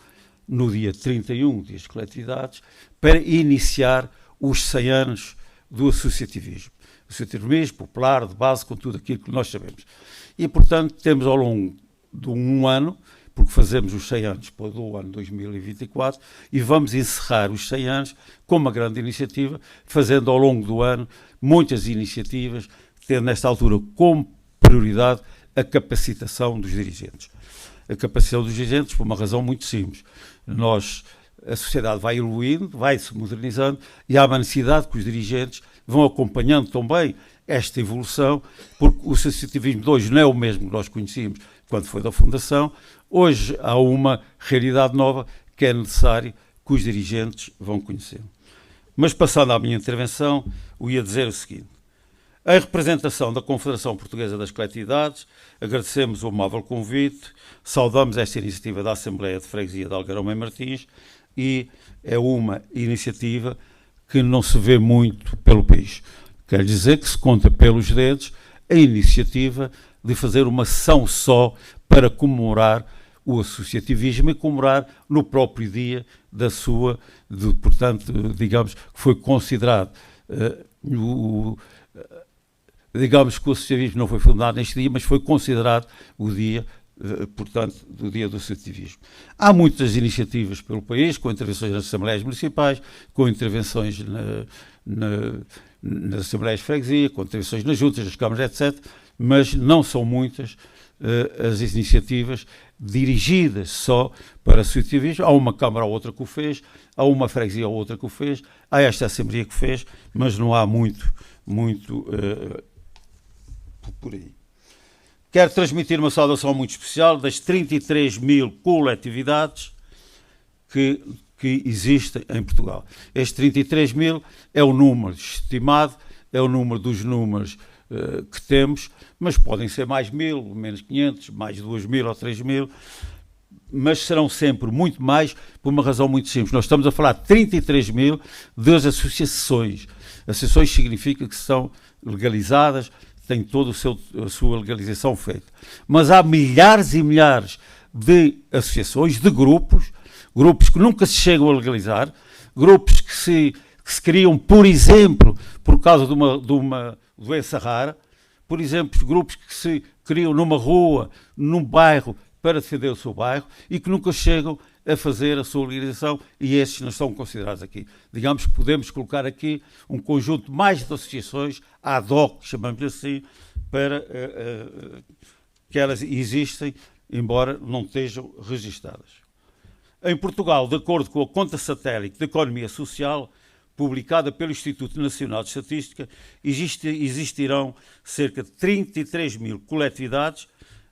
no dia 31, dias de coletividades, para iniciar os 100 anos do associativismo. Associativismo popular, de base, com tudo aquilo que nós sabemos. E, portanto, temos ao longo de um ano, porque fazemos os 100 anos para o ano 2024, e vamos encerrar os 100 anos com uma grande iniciativa, fazendo ao longo do ano muitas iniciativas, tendo nesta altura como prioridade a capacitação dos dirigentes. A capacitação dos dirigentes por uma razão muito simples. A sociedade vai evoluindo, vai-se modernizando e há uma necessidade que os dirigentes vão acompanhando também esta evolução, porque o associativismo de hoje não é o mesmo que nós conhecíamos quando foi da fundação. Hoje há uma realidade nova que é necessário que os dirigentes vão conhecer. Mas passando à minha intervenção, eu ia dizer o seguinte. Em representação da Confederação Portuguesa das Coletividades, agradecemos o amável convite, saudamos esta iniciativa da Assembleia de Freguesia de Algueirão-Mem Martins e é uma iniciativa que não se vê muito pelo país. Quer dizer que se conta pelos dedos a iniciativa de fazer uma sessão só para comemorar o associativismo e comemorar no próprio dia da sua, portanto, digamos que foi considerado digamos que o associativismo não foi fundado neste dia, mas foi considerado o dia portanto, do Dia do Associativismo. Há muitas iniciativas pelo país, com intervenções nas Assembleias Municipais, com intervenções nas Assembleias de Freguesia, com intervenções nas juntas, nas câmaras, etc., mas não são muitas as iniciativas dirigidas só para associativismo. Há uma Câmara ou outra que o fez, há uma freguesia ou outra que o fez, há esta Assembleia que fez, mas não há muito por aí. Quero transmitir uma saudação muito especial das 33 mil coletividades que existem em Portugal. Estes 33 mil é o número estimado, é o número dos números que temos, mas podem ser mais 1000, menos 500, mais 2000 ou 3000, mas serão sempre muito mais, por uma razão muito simples. Nós estamos a falar de 33 mil das associações. Associações significa que são legalizadas, têm toda a sua legalização feita. Mas há milhares e milhares de associações, de grupos que nunca se chegam a legalizar, grupos que se criam, por exemplo, por causa de uma doença rara, por exemplo, grupos que se criam numa rua, num bairro, para defender o seu bairro e que nunca chegam a fazer a sua legalização, e esses não estão considerados aqui. Digamos que podemos colocar aqui um conjunto mais de associações ad hoc, chamamos-lhe assim, para que elas existem, embora não estejam registadas. Em Portugal, de acordo com a conta satélite de Economia Social, publicada pelo Instituto Nacional de Estatística, existirão cerca de 33 mil coletividades.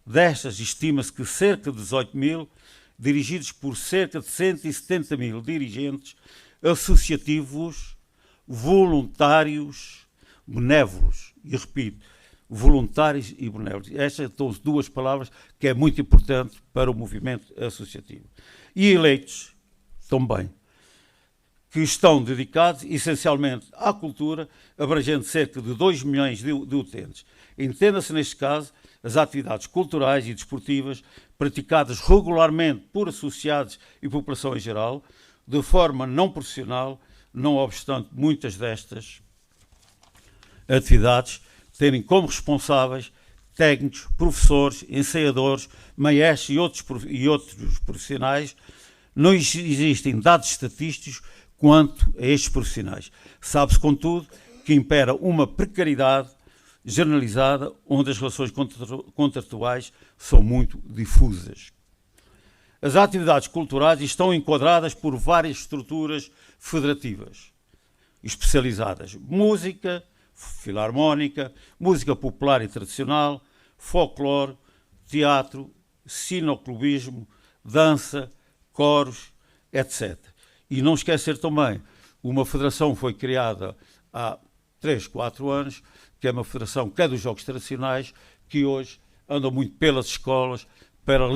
Destas, estima-se que cerca de 18 mil, dirigidos por cerca de 170 mil dirigentes associativos, voluntários, benévolos. E repito, voluntários e benévolos. Estas são duas palavras que é muito importante para o movimento associativo. E eleitos também, que estão dedicados essencialmente à cultura, abrangendo cerca de 2 milhões de utentes. Entenda-se, neste caso, as atividades culturais e desportivas praticadas regularmente por associados e população em geral, de forma não profissional, não obstante muitas destas atividades terem como responsáveis técnicos, professores, ensaiadores, maestros e outros profissionais. Não existem dados estatísticos quanto a estes profissionais. Sabe-se, contudo, que impera uma precariedade generalizada, onde as relações contratuais são muito difusas. As atividades culturais estão enquadradas por várias estruturas federativas especializadas: música, filarmónica, música popular e tradicional, folclore, teatro, cineclubismo, dança, coros, etc. E não esquecer também, uma federação foi criada há 3, 4 anos, que é uma federação que é dos jogos tradicionais, que hoje anda muito pelas escolas para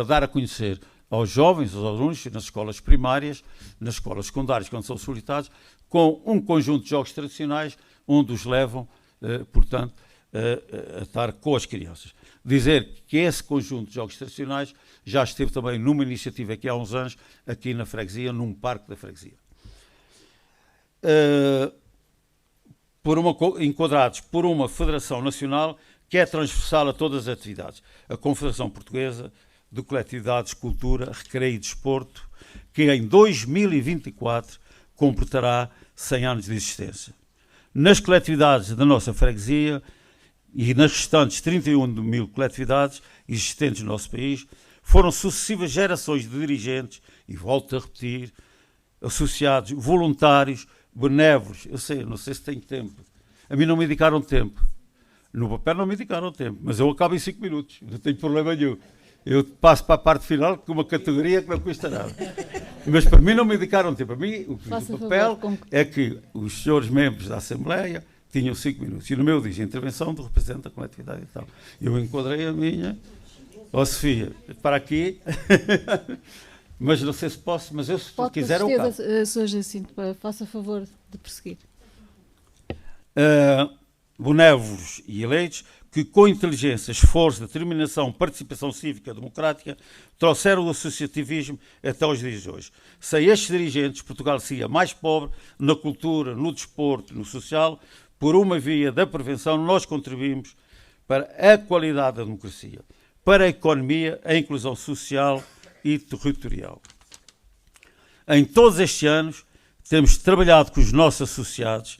dar a conhecer aos jovens, aos alunos, nas escolas primárias, nas escolas secundárias, quando são solicitados, com um conjunto de jogos tradicionais, onde os levam, portanto, a estar com as crianças. Dizer que esse conjunto de jogos tradicionais já esteve também numa iniciativa aqui há uns anos, aqui na freguesia, num parque da freguesia. Enquadrados por uma federação nacional que é transversal a todas as atividades. A Confederação Portuguesa de Coletividades, Cultura, Recreio e Desporto, que em 2024 completará 100 anos de existência. Nas coletividades da nossa freguesia e nas restantes 31 mil coletividades existentes no nosso país, foram sucessivas gerações de dirigentes, e volto a repetir, associados, voluntários, benévolos. Eu não sei se tenho tempo. A mim não me indicaram tempo. No papel não me indicaram tempo, mas eu acabo em 5 minutos, não tenho problema nenhum. Eu passo para a parte final com uma categoria que não custa nada. Mas para mim não me indicaram tempo. Para mim, o papel é que os senhores membros da Assembleia tinham 5 minutos. E no meu diz intervenção do representante da coletividade e tal. Eu enquadrei a minha. Ó, Sofia, para aqui. Mas não sei se posso, mas eu, se quiser, eu acabo. Sr. Jacinto, faça favor de prosseguir. Benévolos e eleitos que, com inteligência, esforço, determinação, participação cívica democrática, trouxeram o associativismo até aos dias de hoje. Sem estes dirigentes, Portugal seria mais pobre na cultura, no desporto, no social. Por uma via da prevenção, nós contribuímos para a qualidade da democracia, para a economia, a inclusão social e territorial. Em todos estes anos, temos trabalhado com os nossos associados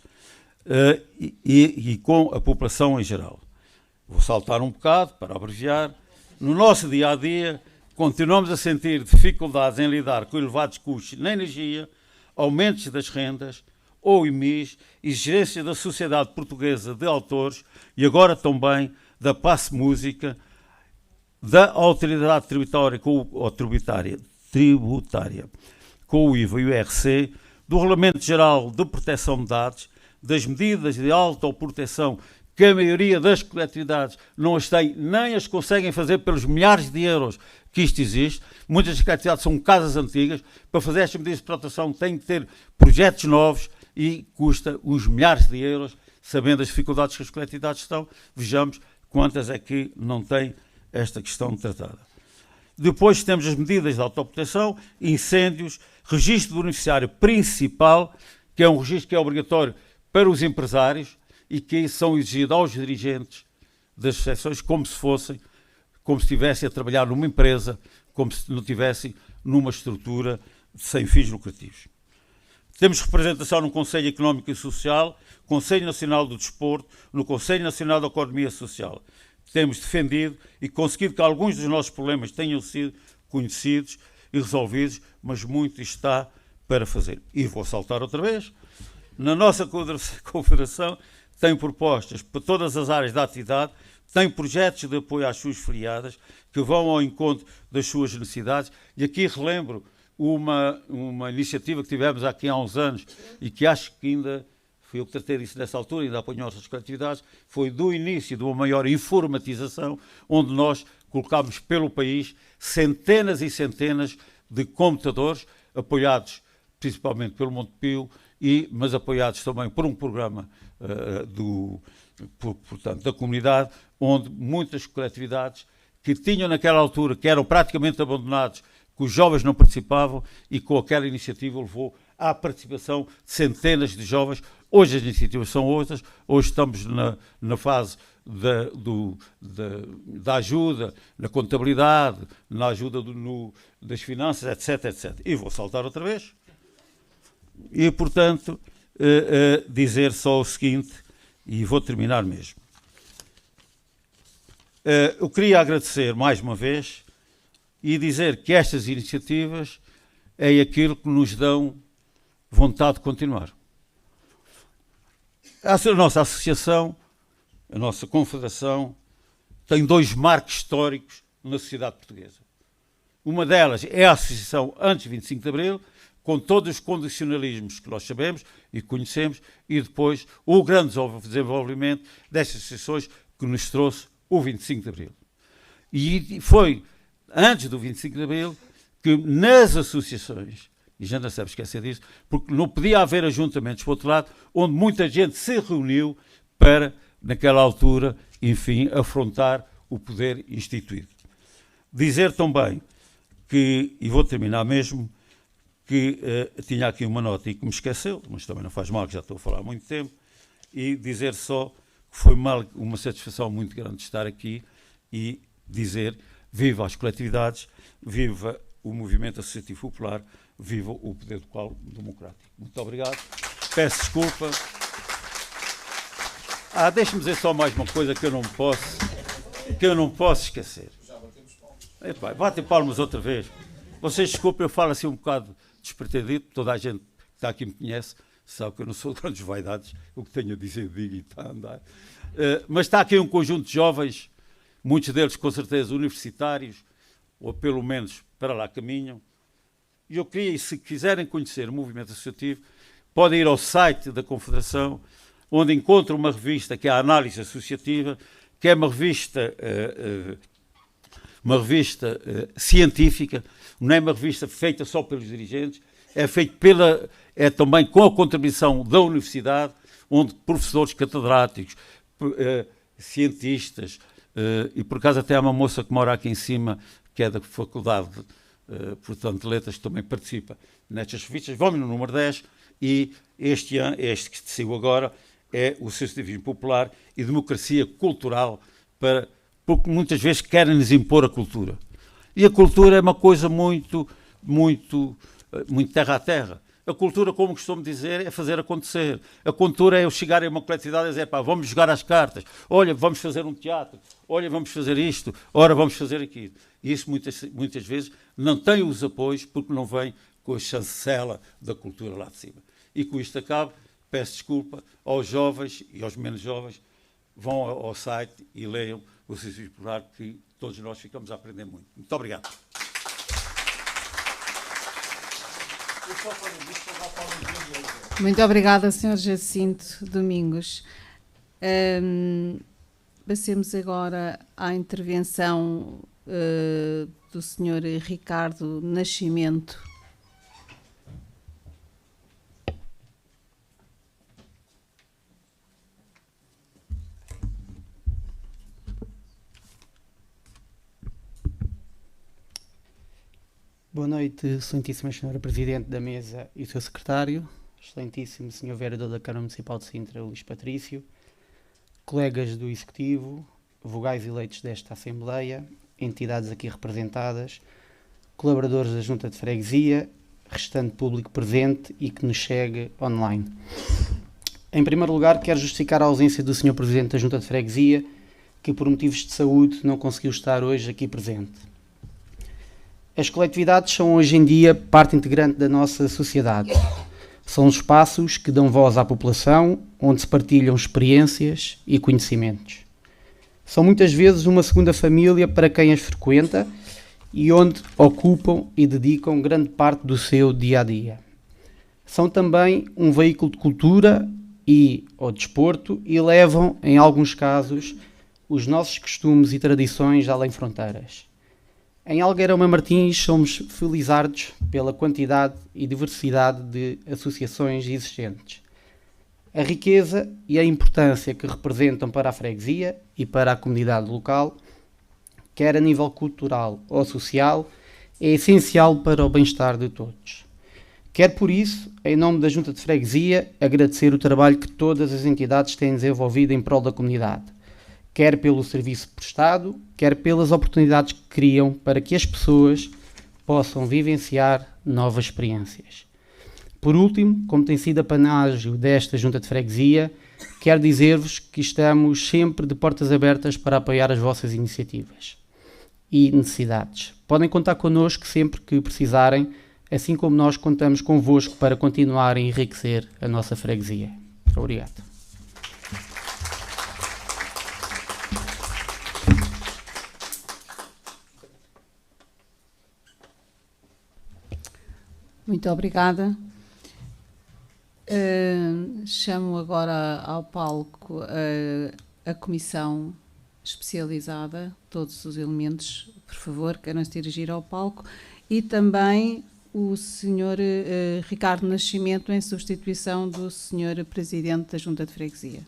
e com a população em geral. Vou saltar um bocado para abreviar. No nosso dia-a-dia, continuamos a sentir dificuldades em lidar com elevados custos na energia, aumentos das rendas, OIMIs, exigências da Sociedade Portuguesa de Autores e agora também da Passe Música, da Autoridade Tributária com o IVA e o IRC, do Regulamento Geral de Proteção de Dados, das medidas de autoproteção que a maioria das coletividades não as tem, nem as conseguem fazer pelos milhares de euros que isto existe. Muitas das coletividades são casas antigas. Para fazer estas medidas de proteção têm que ter projetos novos e custa uns milhares de euros, sabendo as dificuldades que as coletividades estão. Vejamos quantas é que não têm esta questão tratada. Depois temos as medidas de autoproteção, incêndios, registro do beneficiário principal, que é um registro que é obrigatório para os empresários e que são exigidos aos dirigentes das secções como se estivessem a trabalhar numa empresa, como se não estivessem numa estrutura sem fins lucrativos. Temos representação no Conselho Económico e Social, Conselho Nacional do Desporto, no Conselho Nacional da Economia Social. Temos defendido e conseguido que alguns dos nossos problemas tenham sido conhecidos e resolvidos, mas muito está para fazer. E vou saltar outra vez. Na nossa confederação tem propostas para todas as áreas da atividade, tem projetos de apoio às suas filiadas que vão ao encontro das suas necessidades. E aqui relembro uma iniciativa que tivemos aqui há uns anos e que acho que ainda fui eu que tratei disso nessa altura, ainda apanhou essas coletividades, foi do início de uma maior informatização, onde nós colocámos pelo país centenas e centenas de computadores, apoiados principalmente pelo Montepio, mas apoiados também por um programa portanto, da comunidade, onde muitas coletividades que tinham naquela altura, que eram praticamente abandonados, que os jovens não participavam, e com aquela iniciativa levou à participação de centenas de jovens. Hoje as iniciativas são outras, hoje estamos na fase da ajuda, na contabilidade, na ajuda das finanças, etc, etc. E vou saltar outra vez. E, portanto, dizer só o seguinte, e vou terminar mesmo. Eu queria agradecer mais uma vez e dizer que estas iniciativas é aquilo que nos dão vontade de continuar. A nossa associação, a nossa confederação, tem dois marcos históricos na sociedade portuguesa. Uma delas é a associação antes de 25 de Abril, com todos os condicionalismos que nós sabemos e conhecemos, e depois o grande desenvolvimento destas associações que nos trouxe o 25 de Abril. E foi antes do 25 de Abril que nas associações, e já não se deve esquecer disso, porque não podia haver ajuntamentos, por outro lado, onde muita gente se reuniu para, naquela altura, enfim, afrontar o poder instituído. Dizer também que, e vou terminar mesmo, que tinha aqui uma nota e que me esqueceu, mas também não faz mal, que já estou a falar há muito tempo, e dizer só que foi uma satisfação muito grande estar aqui e dizer viva as coletividades, viva o movimento associativo popular, viva o poder democrático. Muito obrigado. Peço desculpa. Deixe-me dizer só mais uma coisa que eu não posso esquecer. Epá, batem palmas outra vez. Vocês desculpem, eu falo assim um bocado despretendido, toda a gente que está aqui me conhece, sabe que eu não sou de grandes vaidades, o que tenho a dizer digo e está a andar. Mas está aqui um conjunto de jovens, muitos deles com certeza universitários, ou pelo menos para lá caminham. E eu queria, se quiserem conhecer o movimento associativo, podem ir ao site da Confederação, onde encontram uma revista que é a Análise Associativa, que é uma revista científica, não é uma revista feita só pelos dirigentes, é feita também com a contribuição da universidade, onde professores catedráticos, cientistas, e por acaso até há uma moça que mora aqui em cima, que é da Faculdade portanto, de Letras, que também participa nestas revistas. Vamos no número 10, e este que saiu agora, é o Associativismo Popular e Democracia Cultural, porque muitas vezes querem-nos impor a cultura. E a cultura é uma coisa muito terra a terra. A cultura, como costumo dizer, é fazer acontecer. A cultura é eu chegar a uma coletividade e dizer, pá, vamos jogar às cartas, olha, vamos fazer um teatro, olha, vamos fazer isto, ora, vamos fazer aquilo. E isso muitas vezes não tem os apoios porque não vem com a chancela da cultura lá de cima. E com isto acabo, peço desculpa aos jovens e aos menos jovens, vão ao site e leiam o Exercício Popular, que todos nós ficamos a aprender muito. Muito obrigado. Muito obrigada, Sr. Jacinto Domingos. Passemos agora à intervenção do Sr. Ricardo Nascimento. Boa noite, excelentíssima Senhora Presidente da Mesa e o seu Secretário, excelentíssimo Sr. Vereador da Câmara Municipal de Sintra, Luís Patrício, colegas do Executivo, vogais eleitos desta Assembleia, entidades aqui representadas, colaboradores da Junta de Freguesia, restante público presente e que nos segue online. Em primeiro lugar, quero justificar a ausência do Sr. Presidente da Junta de Freguesia, que por motivos de saúde não conseguiu estar hoje aqui presente. As coletividades são hoje em dia parte integrante da nossa sociedade. São espaços que dão voz à população, onde se partilham experiências e conhecimentos. São muitas vezes uma segunda família para quem as frequenta e onde ocupam e dedicam grande parte do seu dia-a-dia. São também um veículo de cultura e ao desporto e levam, em alguns casos, os nossos costumes e tradições além fronteiras. Em Algueirão Mãe Martins somos felizardos pela quantidade e diversidade de associações existentes. A riqueza e a importância que representam para a freguesia e para a comunidade local, quer a nível cultural ou social, é essencial para o bem-estar de todos. Quero por isso, em nome da Junta de Freguesia, agradecer o trabalho que todas as entidades têm desenvolvido em prol da comunidade, quer pelo serviço prestado, quer pelas oportunidades que criam para que as pessoas possam vivenciar novas experiências. Por último, como tem sido apanágio desta Junta de Freguesia, quero dizer-vos que estamos sempre de portas abertas para apoiar as vossas iniciativas e necessidades. Podem contar connosco sempre que precisarem, assim como nós contamos convosco para continuar a enriquecer a nossa freguesia. Obrigado. Muito obrigada. Chamo agora ao palco a comissão especializada, todos os elementos, por favor, queiram se dirigir ao palco, e também o Sr. Ricardo Nascimento, em substituição do Sr. Presidente da Junta de Freguesia.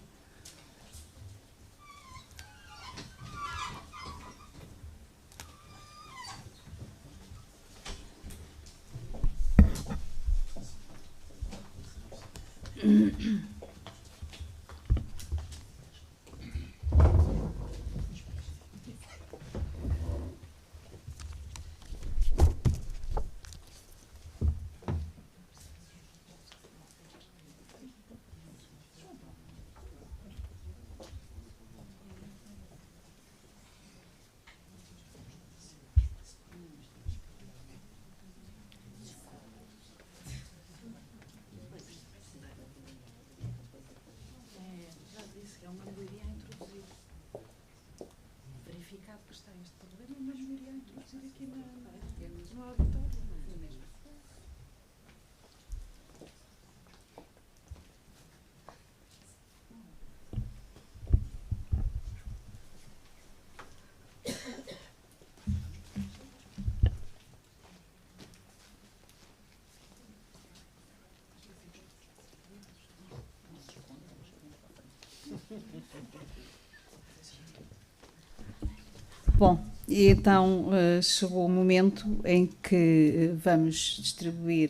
Bom, e então chegou o momento em que vamos distribuir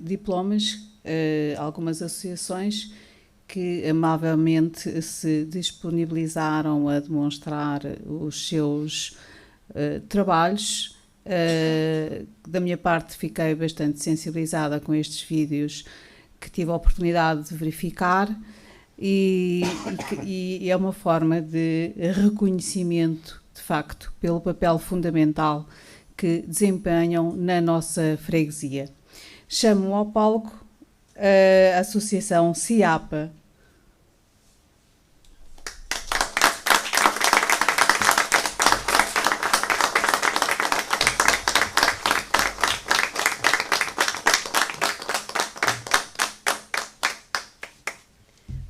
diplomas a algumas associações que amavelmente se disponibilizaram a demonstrar os seus trabalhos. Da minha parte, fiquei bastante sensibilizada com estes vídeos que tive a oportunidade de verificar e é uma forma de reconhecimento, de facto, pelo papel fundamental que desempenham na nossa freguesia. Chamo ao palco a Associação CIAPA.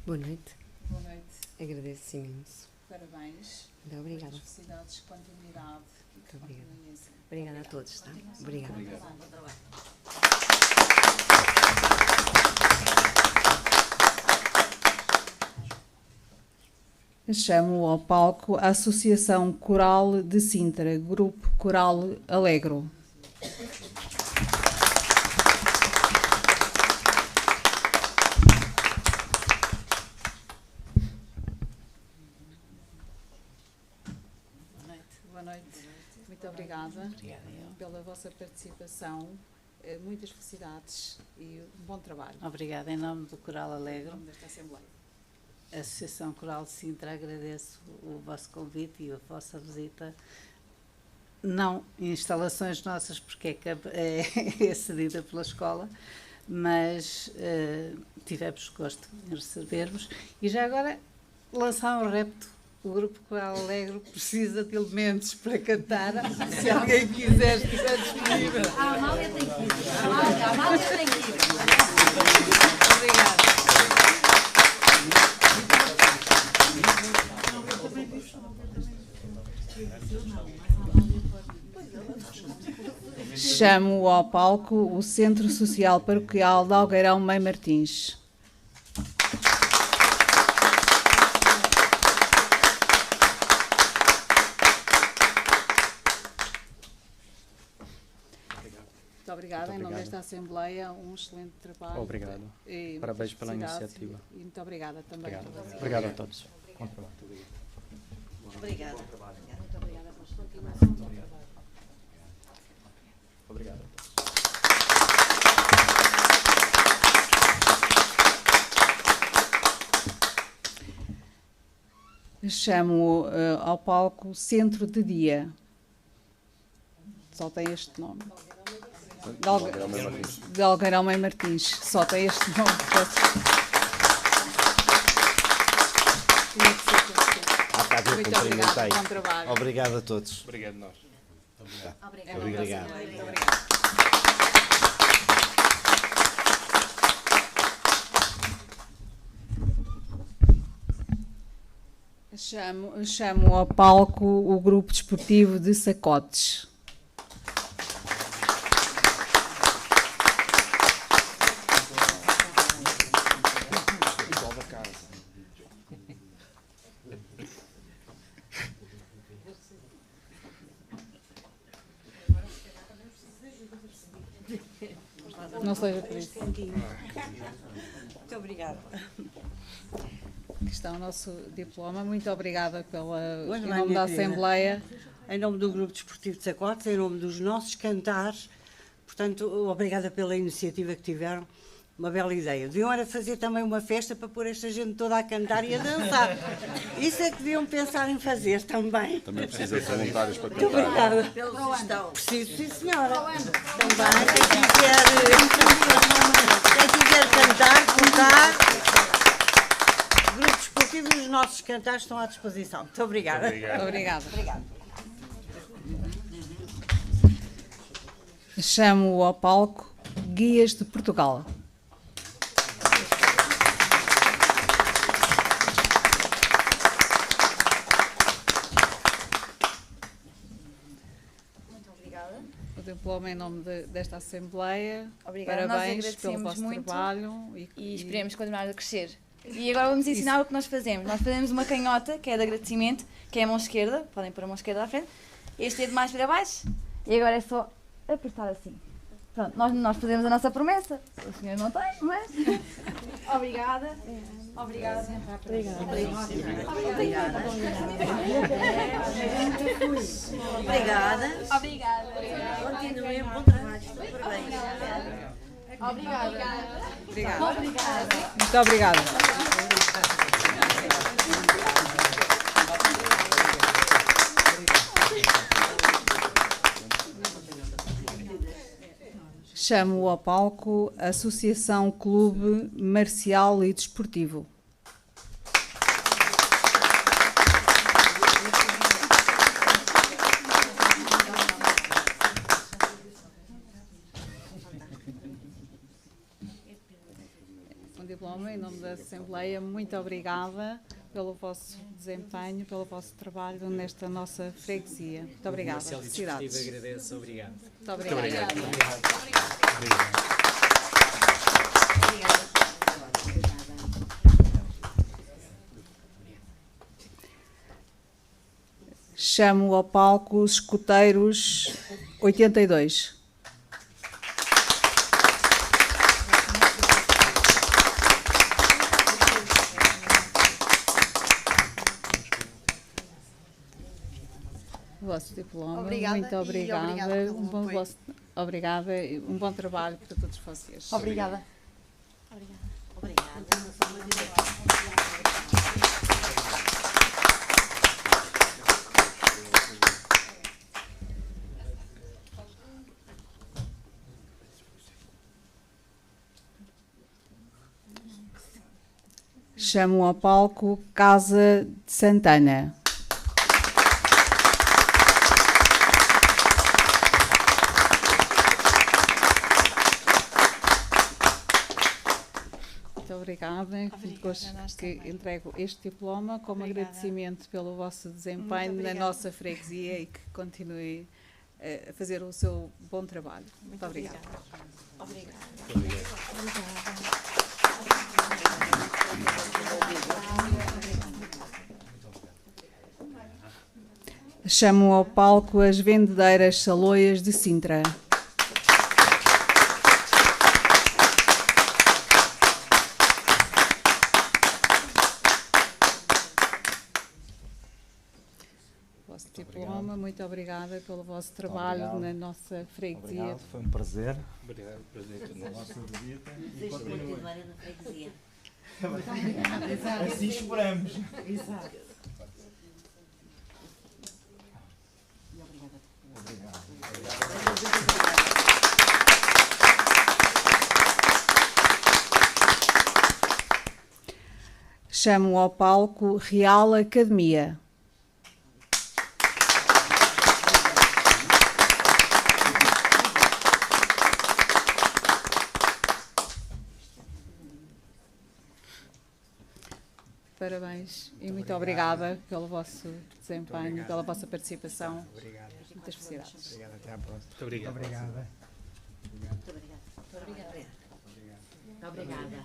Boa noite. Boa noite. Agradeço imenso. Parabéns. Muito obrigada. Felicidades, continuidade. Muito obrigada. Obrigada a todos, tá? Obrigada. Bom trabalho. Chamo ao palco a Associação Coral de Sintra, Grupo Coral Alegro. Boa noite. Muito obrigada pela vossa participação. Muitas felicidades e um bom trabalho. Obrigada. Em nome do Coral Alegro, desta Assembleia. a Associação Coral de Sintra, agradeço o vosso convite e a vossa visita. Não instalações nossas, porque é cedida pela escola, mas tivemos gosto em receber-vos. E já agora, lançar um repto. O Grupo Coral Alegre precisa de elementos para cantar. Se alguém quiser, estiver disponível. A Amália tem que ir. A Amália tem que ir. Obrigada. Chamo ao palco o Centro Social Paroquial de Algueirão Mãe Martins. Muito obrigada. Em nome desta Assembleia, um excelente trabalho. Obrigado. E parabéns pela felicidades iniciativa. E muito obrigada também. Obrigado a todos. Bom trabalho. Obrigada. Muito obrigada pela continuação do trabalho. Obrigado. Chamo ao palco Centro de Dia. Só tem este nome. De Algueirão Mãe Martins. Só tem este nome. Muito obrigada. Bom trabalho. Obrigado a todos. Obrigado a nós. Obrigado. Chamo ao palco o Grupo Desportivo de Sacotes. Não seja por isso. Muito obrigada. Aqui está o nosso diploma. Muito obrigada em Bem, nome da Assembleia. Em nome do Grupo Desportivo de Sacotes, em nome dos nossos cantares, portanto, obrigada pela iniciativa que tiveram. Uma bela ideia. Deviam era fazer também uma festa para pôr esta gente toda a cantar e a dançar. Isso é que deviam pensar em fazer também. Também precisa de voluntários para Muito cantar. obrigada. Pela sugestão. Preciso, sim, senhora. Também, quem quiser cantar, tocar, Grupo Desportivo e os nossos cantares estão à disposição. Muito obrigada. Obrigada. Chamo ao palco Guias de Portugal. O diploma em nome desta Assembleia. Obrigada. Parabéns Nós pelo agradecemos vosso muito trabalho. E esperemos continuar a crescer. E agora vamos ensinar o que nós fazemos. Nós fazemos uma canhota, que é de agradecimento, que é a mão esquerda. Podem pôr a mão esquerda à frente. Este dedo mais para baixo. E agora é só apertar assim. Pronto, nós fazemos a nossa promessa. O senhor não tem, mas... Obrigada. Obrigada. Obrigada. Obrigada. Continuem, bom trabalho. Parabéns. Obrigada. Obrigada. Muito obrigada. Chamo ao palco a Associação Clube Marcial e Desportivo. Um diploma em nome da Assembleia. Muito obrigada pelo vosso desempenho, pelo vosso trabalho nesta nossa freguesia. Muito obrigada. Felicidades. Agradeço. Obrigado. Muito obrigada. Chamo ao palco os escoteiros 82. O vosso diploma. Obrigada Muito obrigada. pelo apoio. Obrigada e um bom trabalho para todos vocês. Obrigada. Chamo ao palco Casa de Santana. Muito obrigada. Que entrego este diploma como agradecimento pelo vosso desempenho na nossa freguesia e que continue a fazer o seu bom trabalho. Muito obrigada. Chamo ao palco as vendedeiras Saloias de Sintra. Vosso diploma, muito obrigada pelo vosso trabalho na nossa freguesia. Obrigado, foi um prazer. Obrigado, prazer todo nosso. Nossa visita. Vocês continuarem na freguesia. Assim esperamos. Exato. Chamo ao palco Real Academia. Parabéns e muito obrigada pelo vosso desempenho, pela vossa participação. Obrigado. Muitas felicidades. Obrigado, até à próxima. Muito obrigado. Obrigada. Obrigada.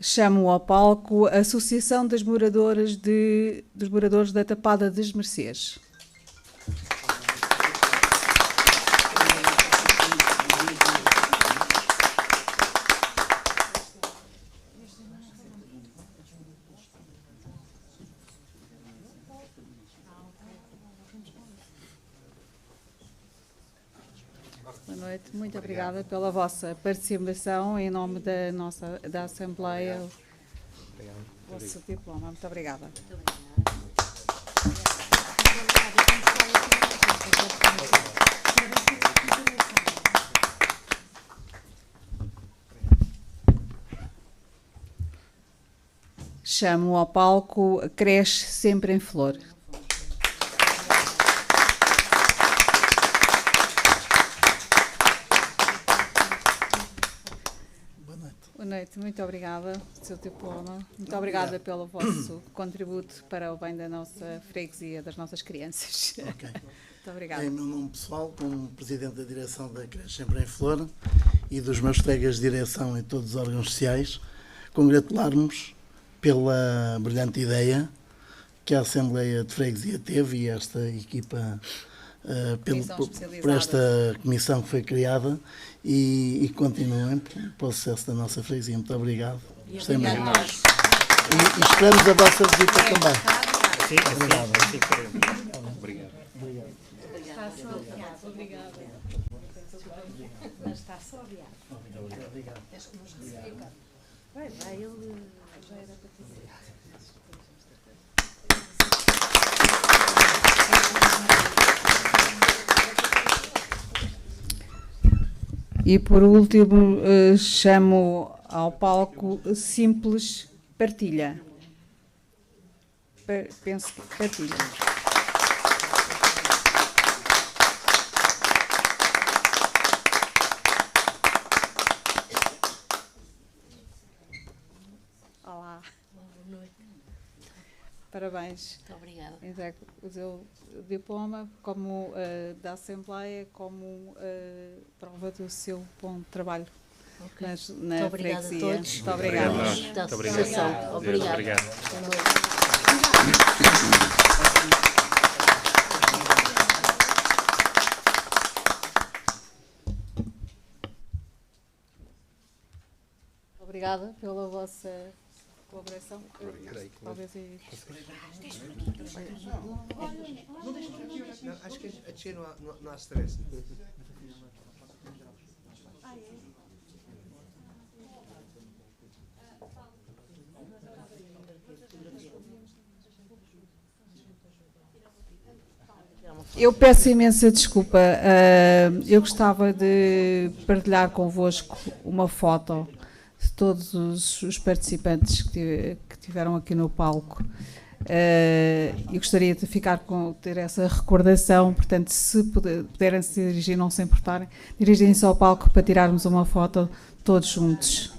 Chamo ao palco a Associação dos Moradores da Tapada das Mercês. Boa noite, muito obrigada pela vossa participação em nome da Assembleia. Obrigado. O vosso diploma. Muito obrigada. Chamo ao palco Cresce Sempre em Flor. Boa noite, muito obrigada pelo seu diploma. Muito obrigada pelo vosso contributo para o bem da nossa freguesia, das nossas crianças. Ok. Muito obrigada. Em meu nome pessoal, como Presidente da Direção da Creche Sempre em Flor e dos meus colegas de direção e todos os órgãos sociais, congratular-nos pela brilhante ideia que a Assembleia de Freguesia teve e esta equipa, por esta comissão que foi criada, e continuem para o sucesso da nossa freguesia. Muito obrigado. Gostei muito. E esperamos a vossa visita também. Sim, obrigado. Obrigado. Está só aviado. Obrigada. Mas está só aviado. Obrigado. Acho que nos recebeu. Vai, ele já era para dizer. E por último, chamo ao palco Simples Partilha. Penso que partilha. Olá. Boa noite. Parabéns. Muito obrigada. O seu diploma como da Assembleia como prova do seu bom trabalho. Okay. Na Muito obrigada freguesia. a todos. Muito obrigada. Muito obrigado. Obrigado. Obrigada pela vossa colaboração. Talvez acho que a descer não há stress. Eu peço imensa desculpa. Eu gostava de partilhar convosco uma foto de todos os participantes que tiveram aqui no palco. Eu gostaria de ter essa recordação, portanto, se puderem se dirigir, não se importarem, dirigem-se ao palco para tirarmos uma foto todos juntos.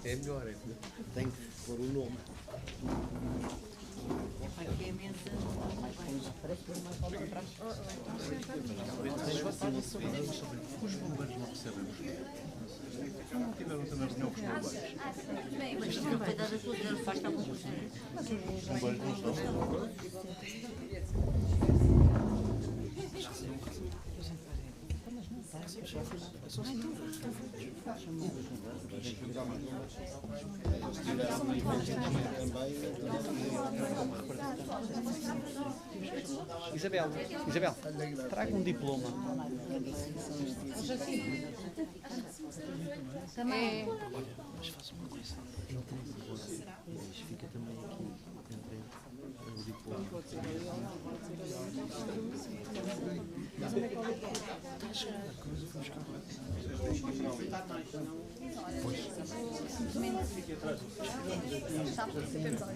É melhor, tem que pôr o nome. Aqui a mesa. Os bombeiros não recebem os não tiveram também reunião com os bombeiros. Mas não vai dar a tua dinheiro, faz tal coisa. Os bombeiros não estão. Isabel, traga um diploma. Também. Mas faz uma coisa. Fica também aqui entre o diploma. Está a chegar a coisa, vamos cá.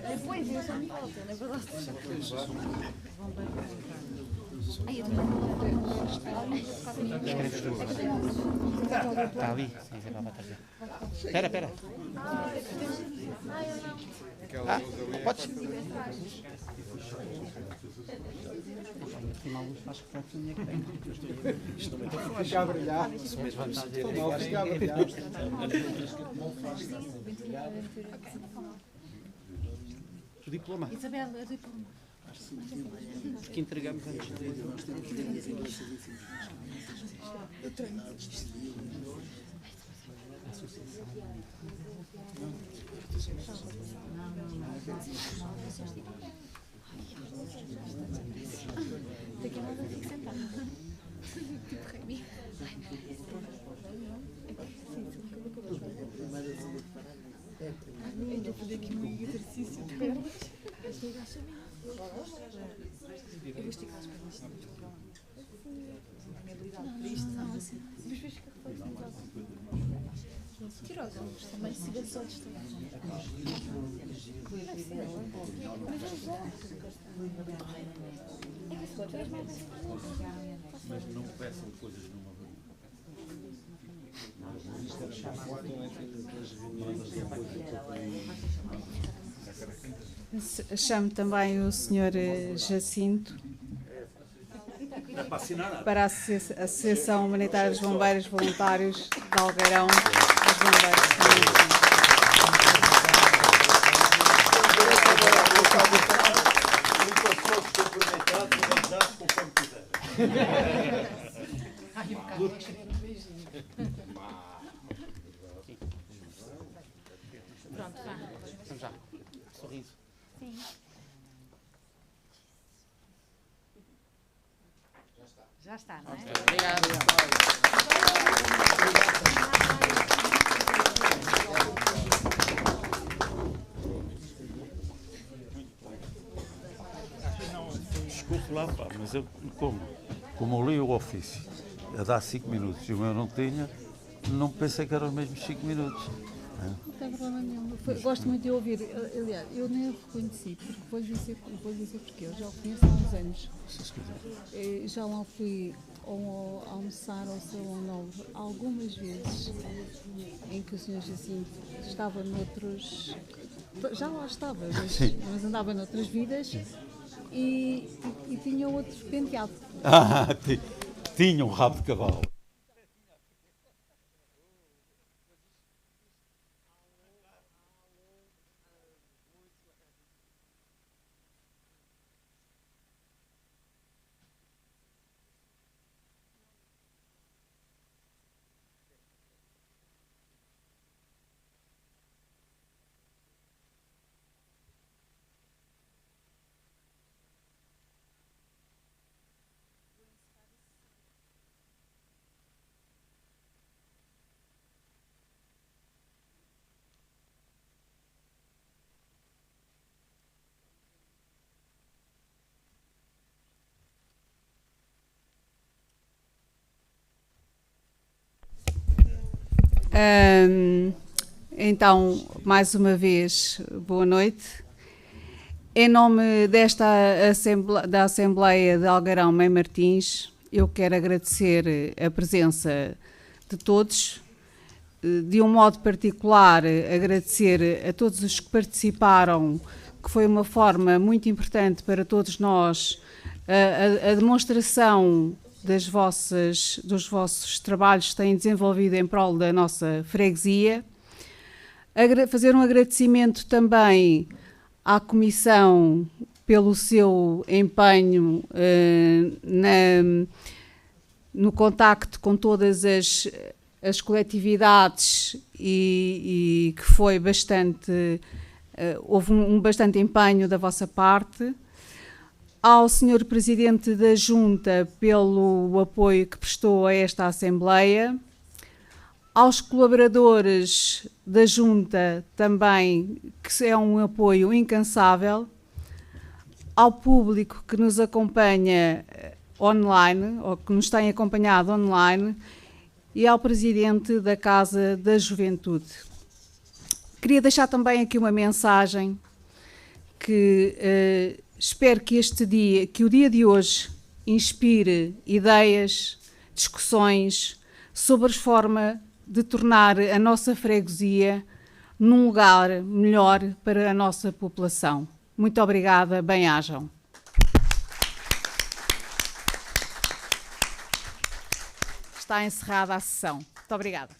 Depois eu só me falta, não é verdade? Está ali. Espera. Podes. Tem uma luz mais reflexo na minha cara. Isto também está a ficar a brilhar. O diploma. Isabel, o diploma. Porque entregamos antes de nós temos Daqui a nada fico sentada. Tipo Remy. Ainda fazer aqui um exercício de pernas. Este agachamento. Eu vou esticar as pernas. Minha habilidade para isto. Não, assim. Mas vejo que tira os ombros também, se vê só de Mas não peçam coisas numa Chamo também o Sr. Jacinto para a Associação Humanitária dos Bombeiros Voluntários de Algueirão, dos Bombeiros também. Pronto, vá. Vamos já. Sorriso. Sim. Já está, não é? Okay. Obrigado. Desculpe lá, pá, mas eu, como eu li o ofício a dar 5 minutos e o meu não tinha, não pensei que eram os mesmos 5 minutos. Não tem problema nenhum. Gosto muito de ouvir. Aliás, eu nem o reconheci, porque vou-lhe dizer porque eu já o conheço há uns anos. Já lá fui almoçar ao Salão Novo algumas vezes, em que o Sr. Jacinto estava noutros. Já lá estava, mas andava noutras vidas e tinha outro penteado. Tinha um rabo de cavalo. Então, mais uma vez, boa noite. Em nome da Assembleia de Algueirão Mãe Martins, eu quero agradecer a presença de todos. De um modo particular, agradecer a todos os que participaram, que foi uma forma muito importante para todos nós, a demonstração dos vossos trabalhos que têm desenvolvido em prol da nossa freguesia. Fazer um agradecimento também à Comissão pelo seu empenho no contacto com todas as coletividades e que foi bastante... houve um bastante empenho da vossa parte. Ao Sr. Presidente da Junta pelo apoio que prestou a esta Assembleia, aos colaboradores da Junta também, que é um apoio incansável, ao público que nos acompanha online, ou que nos tem acompanhado online, e ao Presidente da Casa da Juventude. Queria deixar também aqui uma mensagem que... espero que o dia de hoje inspire ideias, discussões sobre a forma de tornar a nossa freguesia num lugar melhor para a nossa população. Muito obrigada, bem-ajam. Está encerrada a sessão. Muito obrigada.